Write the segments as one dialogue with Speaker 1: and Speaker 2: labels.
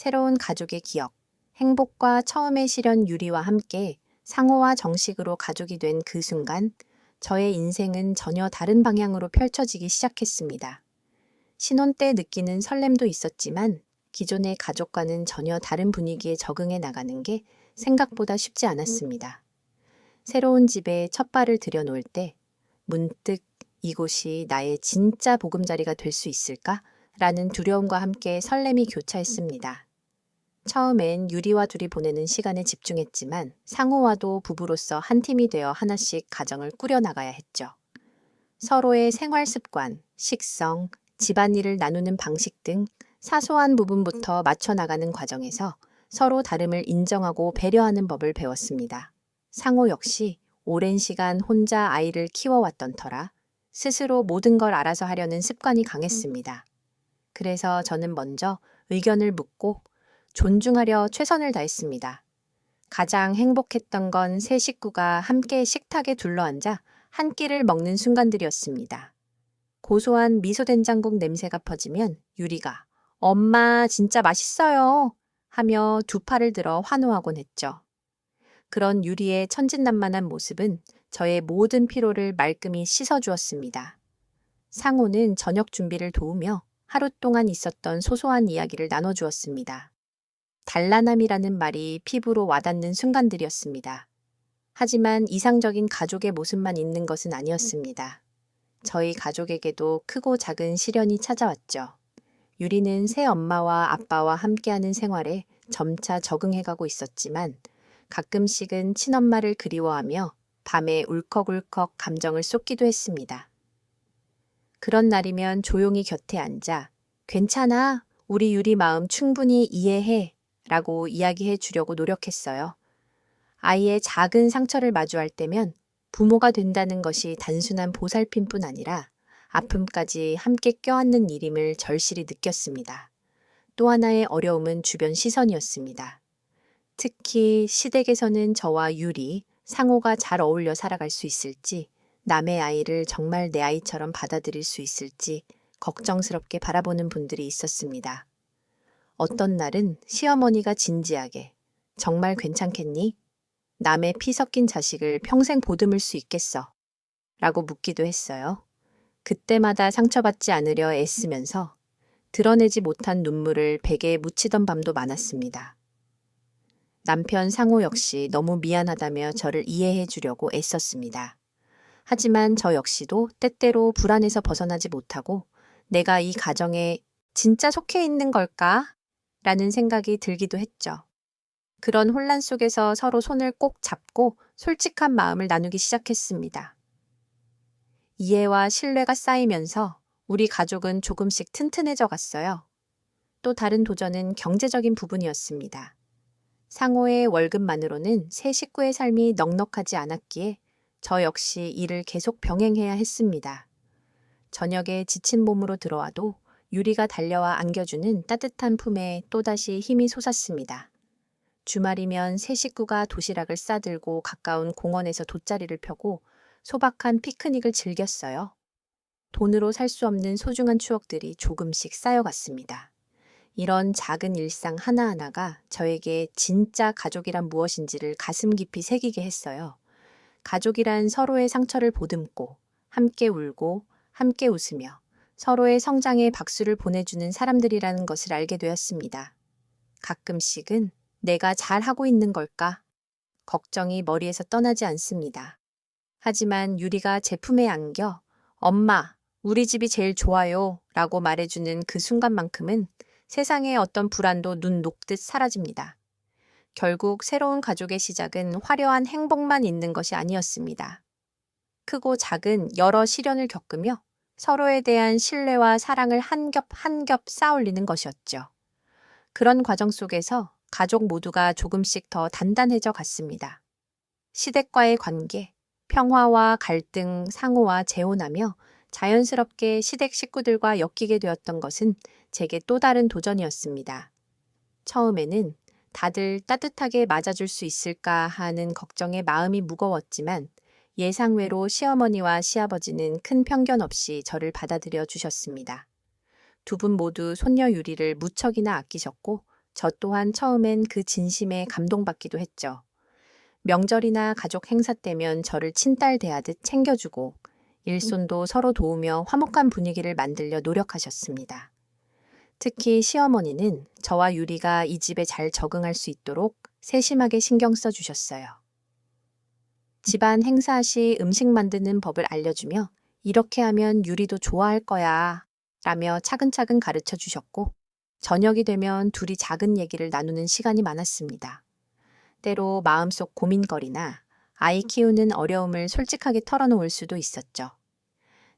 Speaker 1: 새로운 가족의 기억, 행복과 처음의 시련 유리와 함께 상호와 정식으로 가족이 된 그 순간, 저의 인생은 전혀 다른 방향으로 펼쳐지기 시작했습니다. 신혼 때 느끼는 설렘도 있었지만, 기존의 가족과는 전혀 다른 분위기에 적응해 나가는 게 생각보다 쉽지 않았습니다. 새로운 집에 첫 발을 들여놓을 때, 문득 이곳이 나의 진짜 보금자리가 될 수 있을까? 라는 두려움과 함께 설렘이 교차했습니다. 처음엔 유리와 둘이 보내는 시간에 집중했지만 상호와도 부부로서 한 팀이 되어 하나씩 가정을 꾸려나가야 했죠. 서로의 생활 습관, 식성, 집안일을 나누는 방식 등 사소한 부분부터 맞춰 나가는 과정에서 서로 다름을 인정하고 배려하는 법을 배웠습니다. 상호 역시 오랜 시간 혼자 아이를 키워왔던 터라 스스로 모든 걸 알아서 하려는 습관이 강했습니다. 그래서 저는 먼저 의견을 묻고 존중하려 최선을 다했습니다. 가장 행복했던 건 세 식구가 함께 식탁에 둘러앉아 한 끼를 먹는 순간들이었습니다. 고소한 미소된장국 냄새가 퍼지면 유리가 "엄마 진짜 맛있어요" 하며 두 팔을 들어 환호하곤 했죠. 그런 유리의 천진난만한 모습은 저의 모든 피로를 말끔히 씻어주었습니다. 상호는 저녁 준비를 도우며 하루 동안 있었던 소소한 이야기를 나눠주었습니다. 단란함이라는 말이 피부로 와닿는 순간들이었습니다. 하지만 이상적인 가족의 모습만 있는 것은 아니었습니다. 저희 가족에게도 크고 작은 시련이 찾아왔죠. 유리는 새 엄마와 아빠와 함께하는 생활에 점차 적응해가고 있었지만 가끔씩은 친엄마를 그리워하며 밤에 울컥울컥 감정을 쏟기도 했습니다. 그런 날이면 조용히 곁에 앉아 "괜찮아, 우리 유리 마음 충분히 이해해" 라고 이야기해 주려고 노력했어요. 아이의 작은 상처를 마주할 때면 부모가 된다는 것이 단순한 보살핌뿐 아니라 아픔까지 함께 껴안는 일임을 절실히 느꼈습니다. 또 하나의 어려움은 주변 시선이었습니다. 특히 시댁에서는 저와 유리, 상호가 잘 어울려 살아갈 수 있을지, 남의 아이를 정말 내 아이처럼 받아들일 수 있을지 걱정스럽게 바라보는 분들이 있었습니다. 어떤 날은 시어머니가 진지하게 "정말 괜찮겠니? 남의 피 섞인 자식을 평생 보듬을 수 있겠어?" 라고 묻기도 했어요. 그때마다 상처받지 않으려 애쓰면서 드러내지 못한 눈물을 베개에 묻히던 밤도 많았습니다. 남편 상호 역시 너무 미안하다며 저를 이해해 주려고 애썼습니다. 하지만 저 역시도 때때로 불안해서 벗어나지 못하고 내가 이 가정에 진짜 속해 있는 걸까? 라는 생각이 들기도 했죠. 그런 혼란 속에서 서로 손을 꼭 잡고 솔직한 마음을 나누기 시작했습니다. 이해와 신뢰가 쌓이면서 우리 가족은 조금씩 튼튼해져 갔어요. 또 다른 도전은 경제적인 부분이었습니다. 상호의 월급만으로는 세 식구의 삶이 넉넉하지 않았기에 저 역시 일을 계속 병행해야 했습니다. 저녁에 지친 몸으로 들어와도 유리가 달려와 안겨주는 따뜻한 품에 또다시 힘이 솟았습니다. 주말이면 세 식구가 도시락을 싸들고 가까운 공원에서 돗자리를 펴고 소박한 피크닉을 즐겼어요. 돈으로 살 수 없는 소중한 추억들이 조금씩 쌓여갔습니다. 이런 작은 일상 하나하나가 저에게 진짜 가족이란 무엇인지를 가슴 깊이 새기게 했어요. 가족이란 서로의 상처를 보듬고, 함께 울고, 함께 웃으며 서로의 성장에 박수를 보내주는 사람들이라는 것을 알게 되었습니다. 가끔씩은 내가 잘하고 있는 걸까? 걱정이 머리에서 떠나지 않습니다. 하지만 유리가 제 품에 안겨 "엄마, 우리 집이 제일 좋아요" 라고 말해주는 그 순간만큼은 세상의 어떤 불안도 눈 녹듯 사라집니다. 결국 새로운 가족의 시작은 화려한 행복만 있는 것이 아니었습니다. 크고 작은 여러 시련을 겪으며 서로에 대한 신뢰와 사랑을 한 겹 한 겹 쌓아올리는 것이었죠. 그런 과정 속에서 가족 모두가 조금씩 더 단단해져 갔습니다. 시댁과의 관계, 평화와 갈등, 상호와 재혼하며 자연스럽게 시댁 식구들과 엮이게 되었던 것은 제게 또 다른 도전이었습니다. 처음에는 다들 따뜻하게 맞아줄 수 있을까 하는 걱정에 마음이 무거웠지만 예상외로 시어머니와 시아버지는 큰 편견 없이 저를 받아들여 주셨습니다. 두 분 모두 손녀 유리를 무척이나 아끼셨고 저 또한 처음엔 그 진심에 감동받기도 했죠. 명절이나 가족 행사 때면 저를 친딸 대하듯 챙겨주고 일손도 서로 도우며 화목한 분위기를 만들려 노력하셨습니다. 특히 시어머니는 저와 유리가 이 집에 잘 적응할 수 있도록 세심하게 신경 써주셨어요. 집안 행사 시 음식 만드는 법을 알려주며 이렇게 하면 유리도 좋아할 거야 라며 차근차근 가르쳐 주셨고 저녁이 되면 둘이 작은 얘기를 나누는 시간이 많았습니다. 때로 마음속 고민거리나 아이 키우는 어려움을 솔직하게 털어놓을 수도 있었죠.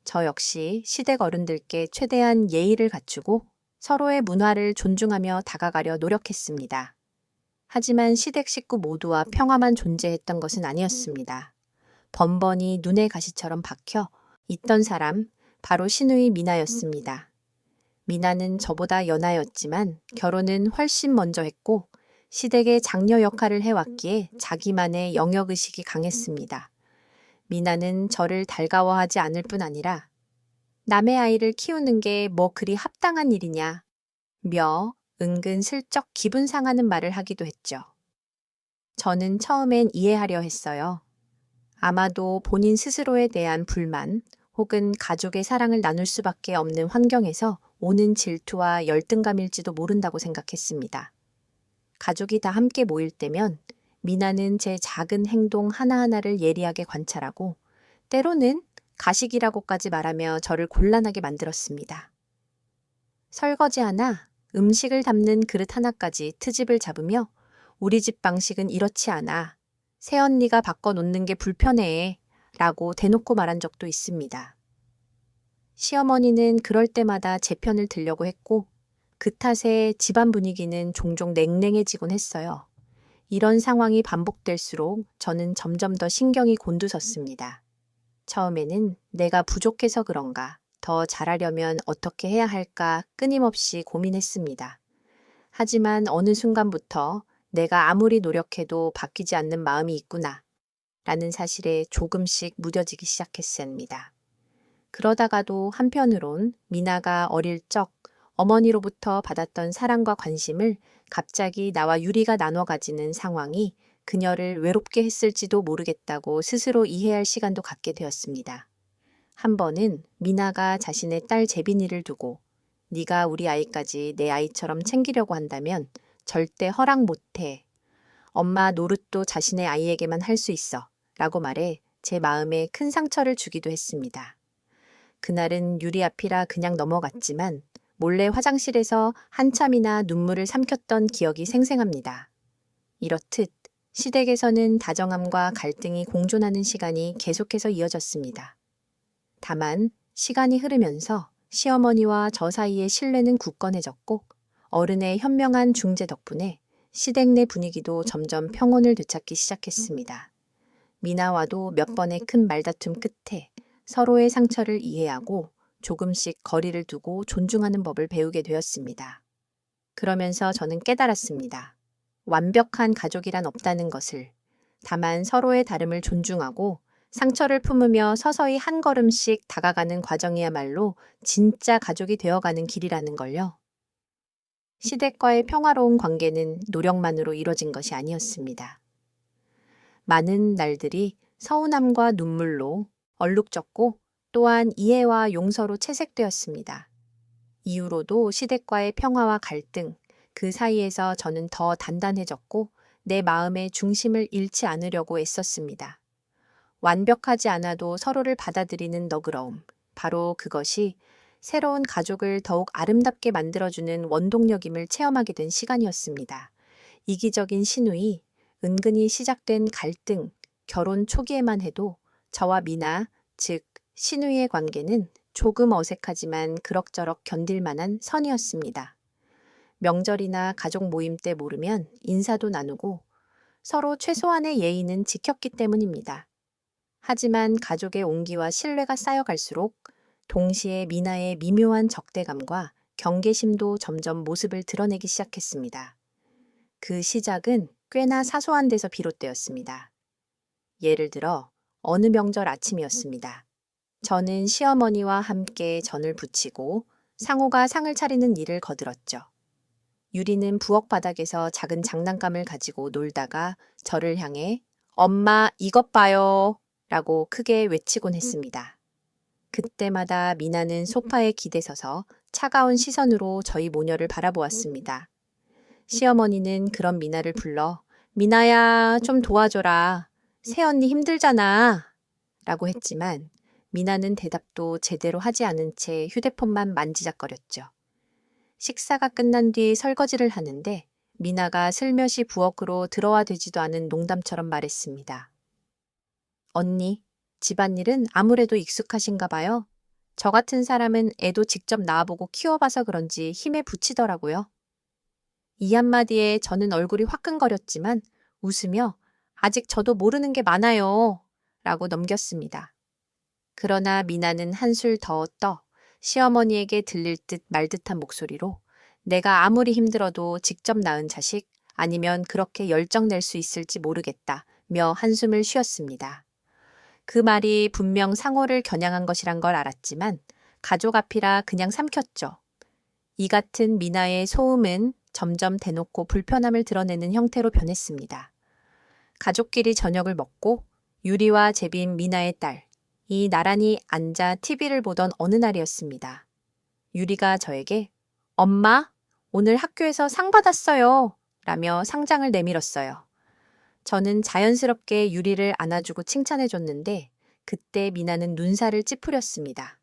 Speaker 1: 저 역시 시댁 어른들께 최대한 예의를 갖추고 서로의 문화를 존중하며 다가가려 노력했습니다. 하지만 시댁 식구 모두와 평화만 존재했던 것은 아니었습니다. 번번이 눈의 가시처럼 박혀 있던 사람 바로 시누이 미나였습니다. 미나는 저보다 연하였지만 결혼은 훨씬 먼저 했고 시댁의 장녀 역할을 해왔기에 자기만의 영역의식이 강했습니다. 미나는 저를 달가워하지 않을 뿐 아니라 남의 아이를 키우는 게 뭐 그리 합당한 일이냐 며 은근슬쩍 기분 상하는 말을 하기도 했죠. 저는 처음엔 이해하려 했어요. 아마도 본인 스스로에 대한 불만 혹은 가족의 사랑을 나눌 수밖에 없는 환경에서 오는 질투와 열등감일지도 모른다고 생각했습니다. 가족이 다 함께 모일 때면 미나는 제 작은 행동 하나하나를 예리하게 관찰하고 때로는 가식이라고까지 말하며 저를 곤란하게 만들었습니다. 설거지 하나, 음식을 담는 그릇 하나까지 트집을 잡으며 우리 집 방식은 이렇지 않아. 새언니가 바꿔놓는 게 불편해 라고 대놓고 말한 적도 있습니다. 시어머니는 그럴 때마다 제 편을 들려고 했고 그 탓에 집안 분위기는 종종 냉랭해지곤 했어요. 이런 상황이 반복될수록 저는 점점 더 신경이 곤두섰습니다. 처음에는 내가 부족해서 그런가, 더 잘하려면 어떻게 해야 할까 끊임없이 고민했습니다. 하지만 어느 순간부터 내가 아무리 노력해도 바뀌지 않는 마음이 있구나 라는 사실에 조금씩 무뎌지기 시작했습니다. 그러다가도 한편으론 미나가 어릴 적 어머니로부터 받았던 사랑과 관심을 갑자기 나와 유리가 나눠 가지는 상황이 그녀를 외롭게 했을지도 모르겠다고 스스로 이해할 시간도 갖게 되었습니다. 한 번은 미나가 자신의 딸 재빈이를 두고 네가 우리 아이까지 내 아이처럼 챙기려고 한다면 절대 허락 못해. 엄마 노릇도 자신의 아이에게만 할 수 있어 라고 말해 제 마음에 큰 상처를 주기도 했습니다. 그날은 유리 앞이라 그냥 넘어갔지만 몰래 화장실에서 한참이나 눈물을 삼켰던 기억이 생생합니다. 이렇듯 시댁에서는 다정함과 갈등이 공존하는 시간이 계속해서 이어졌습니다. 다만 시간이 흐르면서 시어머니와 저 사이의 신뢰는 굳건해졌고 어른의 현명한 중재 덕분에 시댁 내 분위기도 점점 평온을 되찾기 시작했습니다. 미나와도 몇 번의 큰 말다툼 끝에 서로의 상처를 이해하고 조금씩 거리를 두고 존중하는 법을 배우게 되었습니다. 그러면서 저는 깨달았습니다. 완벽한 가족이란 없다는 것을. 다만 서로의 다름을 존중하고 상처를 품으며 서서히 한 걸음씩 다가가는 과정이야말로 진짜 가족이 되어가는 길이라는 걸요. 시댁과의 평화로운 관계는 노력만으로 이뤄진 것이 아니었습니다. 많은 날들이 서운함과 눈물로 얼룩졌고 또한 이해와 용서로 채색되었습니다. 이후로도 시댁과의 평화와 갈등, 그 사이에서 저는 더 단단해졌고 내 마음의 중심을 잃지 않으려고 애썼습니다. 완벽하지 않아도 서로를 받아들이는 너그러움, 바로 그것이 새로운 가족을 더욱 아름답게 만들어주는 원동력임을 체험하게 된 시간이었습니다. 이기적인 시누이, 은근히 시작된 갈등, 결혼 초기에만 해도 저와 미나, 즉 시누이의 관계는 조금 어색하지만 그럭저럭 견딜 만한 선이었습니다. 명절이나 가족 모임 때 모르면 인사도 나누고 서로 최소한의 예의는 지켰기 때문입니다. 하지만 가족의 온기와 신뢰가 쌓여갈수록 동시에 미나의 미묘한 적대감과 경계심도 점점 모습을 드러내기 시작했습니다. 그 시작은 꽤나 사소한 데서 비롯되었습니다. 예를 들어 어느 명절 아침이었습니다. 저는 시어머니와 함께 전을 부치고 상호가 상을 차리는 일을 거들었죠. 유리는 부엌 바닥에서 작은 장난감을 가지고 놀다가 저를 향해 엄마 이것 봐요 라고 크게 외치곤 했습니다. 그때마다 미나는 소파에 기대서서 차가운 시선으로 저희 모녀를 바라보았습니다. 시어머니는 그런 미나를 불러 미나야 좀 도와줘라. 새언니 힘들잖아. 라고 했지만 미나는 대답도 제대로 하지 않은 채 휴대폰만 만지작거렸죠. 식사가 끝난 뒤 설거지를 하는데 미나가 슬며시 부엌으로 들어와 되지도 않은 농담처럼 말했습니다. 언니, 집안일은 아무래도 익숙하신가 봐요. 저 같은 사람은 애도 직접 낳아보고 키워봐서 그런지 힘에 부치더라고요. 이 한마디에 저는 얼굴이 화끈거렸지만 웃으며 아직 저도 모르는 게 많아요. 라고 넘겼습니다. 그러나 미나는 한술 더 떠 시어머니에게 들릴 듯 말 듯한 목소리로 내가 아무리 힘들어도 직접 낳은 자식 아니면 그렇게 열정 낼 수 있을지 모르겠다며 한숨을 쉬었습니다. 그 말이 분명 상호를 겨냥한 것이란 걸 알았지만 가족 앞이라 그냥 삼켰죠. 이 같은 미나의 소음은 점점 대놓고 불편함을 드러내는 형태로 변했습니다. 가족끼리 저녁을 먹고 유리와 제빈 미나의 딸이 나란히 앉아 TV를 보던 어느 날이었습니다. 유리가 저에게 엄마, 오늘 학교에서 상 받았어요. 라며 상장을 내밀었어요. 저는 자연스럽게 유리를 안아주고 칭찬해줬는데 그때 미나는 눈살을 찌푸렸습니다.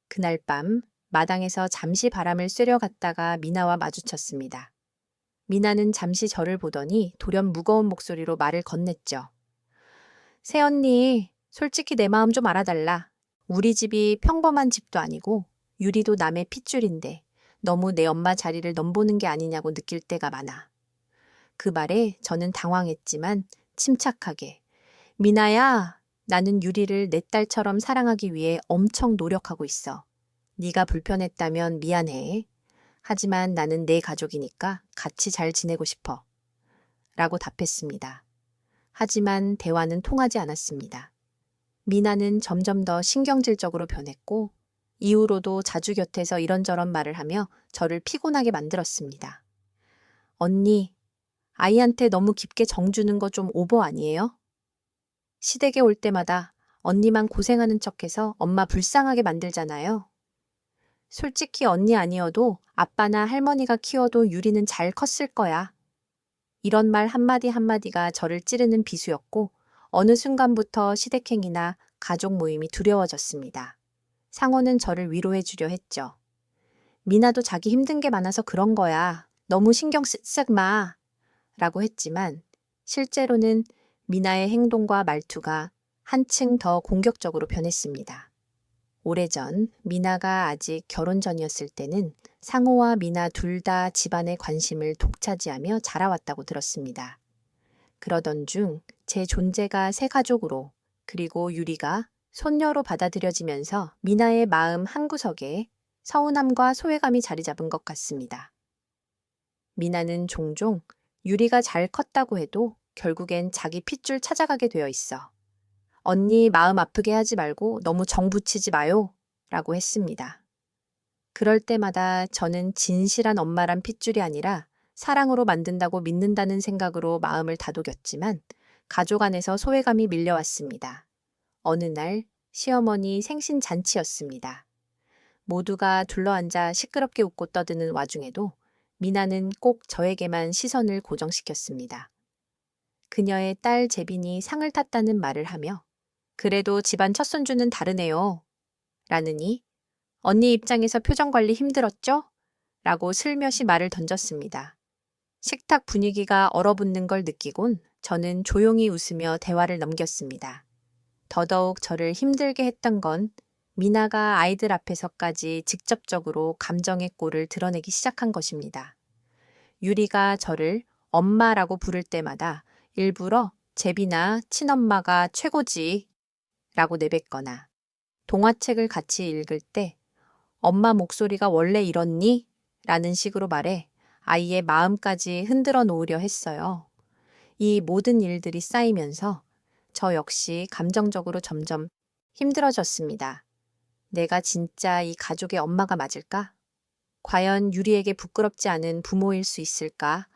Speaker 1: 그날 밤 마당에서 잠시 바람을 쐬려 갔다가 미나와 마주쳤습니다. 미나는 잠시 저를 보더니 돌연 무거운 목소리로 말을 건넸죠. 새언니, 솔직히 내 마음 좀 알아달라. 우리 집이 평범한 집도 아니고 유리도 남의 핏줄인데 너무 내 엄마 자리를 넘보는 게 아니냐고 느낄 때가 많아. 그 말에 저는 당황했지만 침착하게 미나야, 나는 유리를 내 딸처럼 사랑하기 위해 엄청 노력하고 있어. 네가 불편했다면 미안해. 하지만 나는 내 가족이니까 같이 잘 지내고 싶어. 라고 답했습니다. 하지만 대화는 통하지 않았습니다. 미나는 점점 더 신경질적으로 변했고 이후로도 자주 곁에서 이런저런 말을 하며 저를 피곤하게 만들었습니다. 언니, 아이한테 너무 깊게 정 주는 거 좀 오버 아니에요? 시댁에 올 때마다 언니만 고생하는 척해서 엄마 불쌍하게 만들잖아요. 솔직히 언니 아니어도 아빠나 할머니가 키워도 유리는 잘 컸을 거야. 이런 말 한마디 한마디가 저를 찌르는 비수였고 어느 순간부터 시댁행위나 가족 모임이 두려워졌습니다. 상호는 저를 위로해 주려 했죠. 미나도 자기 힘든 게 많아서 그런 거야. 너무 신경 쓰지 마. 라고 했지만 실제로는 미나의 행동과 말투가 한층 더 공격적으로 변했습니다. 오래전 미나가 아직 결혼 전이었을 때는 상호와 미나 둘 다 집안의 관심을 독차지하며 자라왔다고 들었습니다. 그러던 중 제 존재가 새 가족으로 그리고 유리가 손녀로 받아들여지면서 미나의 마음 한구석에 서운함과 소외감이 자리 잡은 것 같습니다. 미나는 종종 유리가 잘 컸다고 해도 결국엔 자기 핏줄 찾아가게 되어 있어. 언니 마음 아프게 하지 말고 너무 정 붙이지 마요. 라고 했습니다. 그럴 때마다 저는 진실한 엄마란 핏줄이 아니라 사랑으로 만든다고 믿는다는 생각으로 마음을 다독였지만 가족 안에서 소외감이 밀려왔습니다. 어느 날 시어머니 생신잔치였습니다. 모두가 둘러앉아 시끄럽게 웃고 떠드는 와중에도 미나는 꼭 저에게만 시선을 고정시켰습니다. 그녀의 딸 재빈이 상을 탔다는 말을 하며 그래도 집안 첫손주는 다르네요. 라느니 언니 입장에서 표정 관리 힘들었죠? 라고 슬며시 말을 던졌습니다. 식탁 분위기가 얼어붙는 걸 느끼곤 저는 조용히 웃으며 대화를 넘겼습니다. 더더욱 저를 힘들게 했던 건 미나가 아이들 앞에서까지 직접적으로 감정의 꼴을 드러내기 시작한 것입니다. 유리가 저를 엄마라고 부를 때마다 일부러 제비나 친엄마가 최고지 라고 내뱉거나 동화책을 같이 읽을 때 엄마 목소리가 원래 이렇니? 라는 식으로 말해 아이의 마음까지 흔들어 놓으려 했어요. 이 모든 일들이 쌓이면서 저 역시 감정적으로 점점 힘들어졌습니다. 내가 진짜 이 가족의 엄마가 맞을까? 과연 유리에게 부끄럽지 않은 부모일 수 있을까?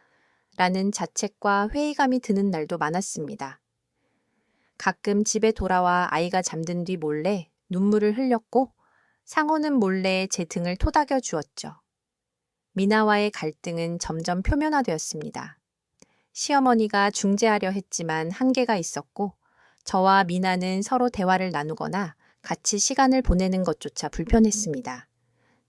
Speaker 1: 라는 자책과 회의감이 드는 날도 많았습니다. 가끔 집에 돌아와 아이가 잠든 뒤 몰래 눈물을 흘렸고 상호는 몰래 제 등을 토닥여 주었죠. 미나와의 갈등은 점점 표면화되었습니다. 시어머니가 중재하려 했지만 한계가 있었고 저와 미나는 서로 대화를 나누거나 같이 시간을 보내는 것조차 불편했습니다.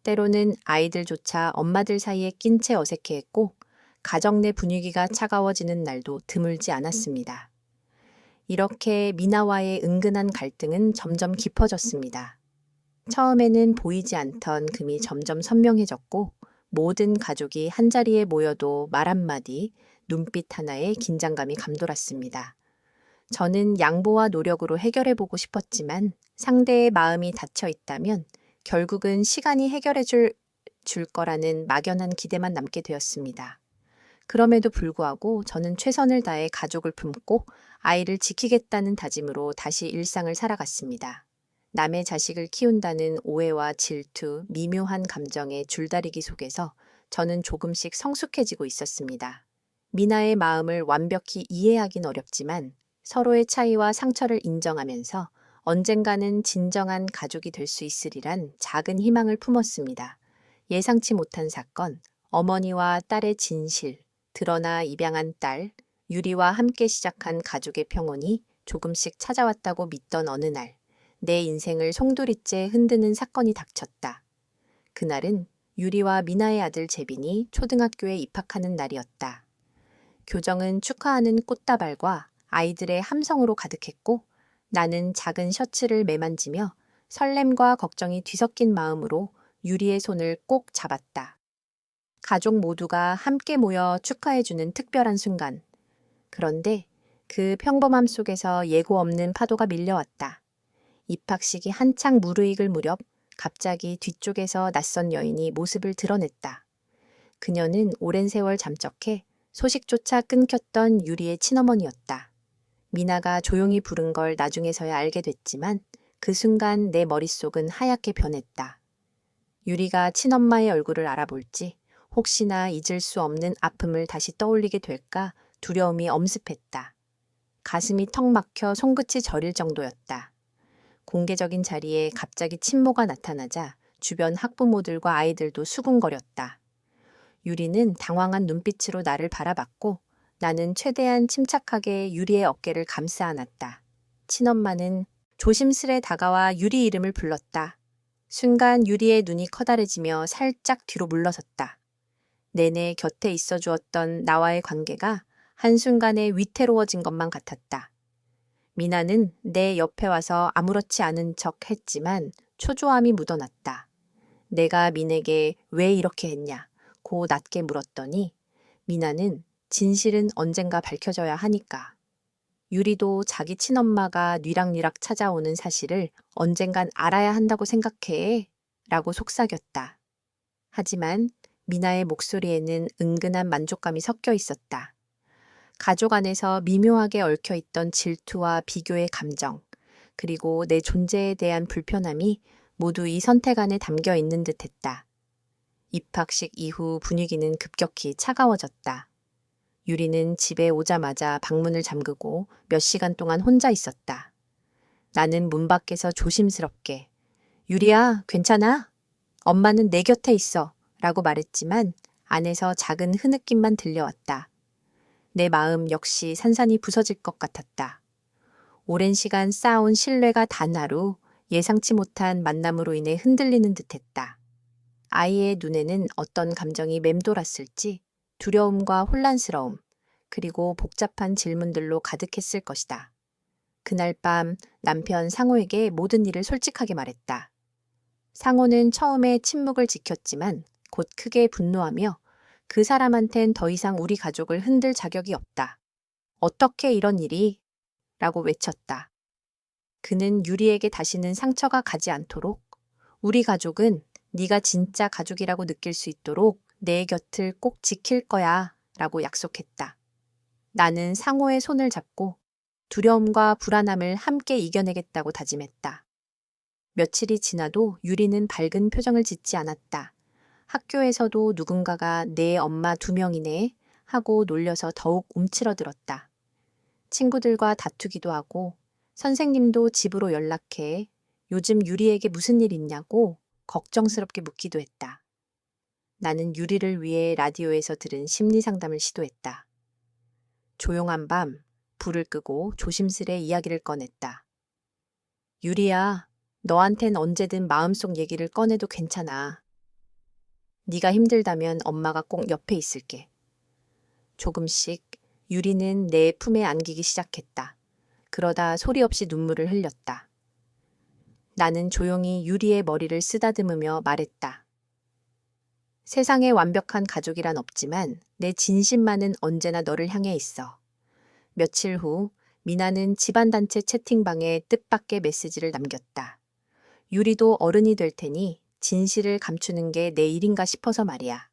Speaker 1: 때로는 아이들조차 엄마들 사이에 낀 채 어색해했고 가정 내 분위기가 차가워지는 날도 드물지 않았습니다. 이렇게 미나와의 은근한 갈등은 점점 깊어졌습니다. 처음에는 보이지 않던 금이 점점 선명해졌고 모든 가족이 한자리에 모여도 말 한마디, 눈빛 하나에 긴장감이 감돌았습니다. 저는 양보와 노력으로 해결해보고 싶었지만 상대의 마음이 닫혀 있다면 결국은 시간이 해결해 줄 거라는 막연한 기대만 남게 되었습니다. 그럼에도 불구하고 저는 최선을 다해 가족을 품고 아이를 지키겠다는 다짐으로 다시 일상을 살아갔습니다. 남의 자식을 키운다는 오해와 질투, 미묘한 감정의 줄다리기 속에서 저는 조금씩 성숙해지고 있었습니다. 미나의 마음을 완벽히 이해하긴 어렵지만 서로의 차이와 상처를 인정하면서 언젠가는 진정한 가족이 될 수 있으리란 작은 희망을 품었습니다. 예상치 못한 사건, 어머니와 딸의 진실, 드러나 입양한 딸, 유리와 함께 시작한 가족의 평온이 조금씩 찾아왔다고 믿던 어느 날, 내 인생을 송두리째 흔드는 사건이 닥쳤다. 그날은 유리와 미나의 아들 재빈이 초등학교에 입학하는 날이었다. 교정은 축하하는 꽃다발과 아이들의 함성으로 가득했고 나는 작은 셔츠를 매만지며 설렘과 걱정이 뒤섞인 마음으로 유리의 손을 꼭 잡았다. 가족 모두가 함께 모여 축하해주는 특별한 순간. 그런데 그 평범함 속에서 예고 없는 파도가 밀려왔다. 입학식이 한창 무르익을 무렵 갑자기 뒤쪽에서 낯선 여인이 모습을 드러냈다. 그녀는 오랜 세월 잠적해 소식조차 끊겼던 유리의 친어머니였다. 미나가 조용히 부른 걸 나중에서야 알게 됐지만 그 순간 내 머릿속은 하얗게 변했다. 유리가 친엄마의 얼굴을 알아볼지 혹시나 잊을 수 없는 아픔을 다시 떠올리게 될까 두려움이 엄습했다. 가슴이 턱 막혀 손끝이 저릴 정도였다. 공개적인 자리에 갑자기 친모가 나타나자 주변 학부모들과 아이들도 수군거렸다. 유리는 당황한 눈빛으로 나를 바라봤고 나는 최대한 침착하게 유리의 어깨를 감싸 안았다. 친엄마는 조심스레 다가와 유리 이름을 불렀다. 순간 유리의 눈이 커다래지며 살짝 뒤로 물러섰다. 내내 곁에 있어 주었던 나와의 관계가 한순간에 위태로워진 것만 같았다. 미나는 내 옆에 와서 아무렇지 않은 척 했지만 초조함이 묻어났다. 내가 민에게 왜 이렇게 했냐 고 낮게 물었더니 미나는 진실은 언젠가 밝혀져야 하니까. 유리도 자기 친엄마가 뉘락뉘락 찾아오는 사실을 언젠간 알아야 한다고 생각해 라고 속삭였다. 하지만 미나의 목소리에는 은근한 만족감이 섞여 있었다. 가족 안에서 미묘하게 얽혀있던 질투와 비교의 감정, 그리고 내 존재에 대한 불편함이 모두 이 선택 안에 담겨 있는 듯했다. 입학식 이후 분위기는 급격히 차가워졌다. 유리는 집에 오자마자 방문을 잠그고 몇 시간 동안 혼자 있었다. 나는 문 밖에서 조심스럽게 유리야, 괜찮아? 엄마는 내 곁에 있어 라고 말했지만 안에서 작은 흐느낌만 들려왔다. 내 마음 역시 산산이 부서질 것 같았다. 오랜 시간 쌓아온 신뢰가 단 하루 예상치 못한 만남으로 인해 흔들리는 듯했다. 아이의 눈에는 어떤 감정이 맴돌았을지 두려움과 혼란스러움, 그리고 복잡한 질문들로 가득했을 것이다. 그날 밤 남편 상호에게 모든 일을 솔직하게 말했다. 상호는 처음에 침묵을 지켰지만 곧 크게 분노하며 그 사람한텐 더 이상 우리 가족을 흔들 자격이 없다. 어떻게 이런 일이? 라고 외쳤다. 그는 유리에게 다시는 상처가 가지 않도록 우리 가족은 네가 진짜 가족이라고 느낄 수 있도록 내 곁을 꼭 지킬 거야 라고 약속했다. 나는 상호의 손을 잡고 두려움과 불안함을 함께 이겨내겠다고 다짐했다. 며칠이 지나도 유리는 밝은 표정을 짓지 않았다. 학교에서도 누군가가 내 엄마 2명이네 하고 놀려서 더욱 움츠러들었다. 친구들과 다투기도 하고 선생님도 집으로 연락해 요즘 유리에게 무슨 일 있냐고 걱정스럽게 묻기도 했다. 나는 유리를 위해 라디오에서 들은 심리 상담을 시도했다. 조용한 밤, 불을 끄고 조심스레 이야기를 꺼냈다. 유리야, 너한텐 언제든 마음속 얘기를 꺼내도 괜찮아. 네가 힘들다면 엄마가 꼭 옆에 있을게. 조금씩 유리는 내 품에 안기기 시작했다. 그러다 소리 없이 눈물을 흘렸다. 나는 조용히 유리의 머리를 쓰다듬으며 말했다. 세상에 완벽한 가족이란 없지만 내 진심만은 언제나 너를 향해 있어. 며칠 후 미나는 집안단체 채팅방에 뜻밖의 메시지를 남겼다. 유리도 어른이 될 테니 진실을 감추는 게 내 일인가 싶어서 말이야.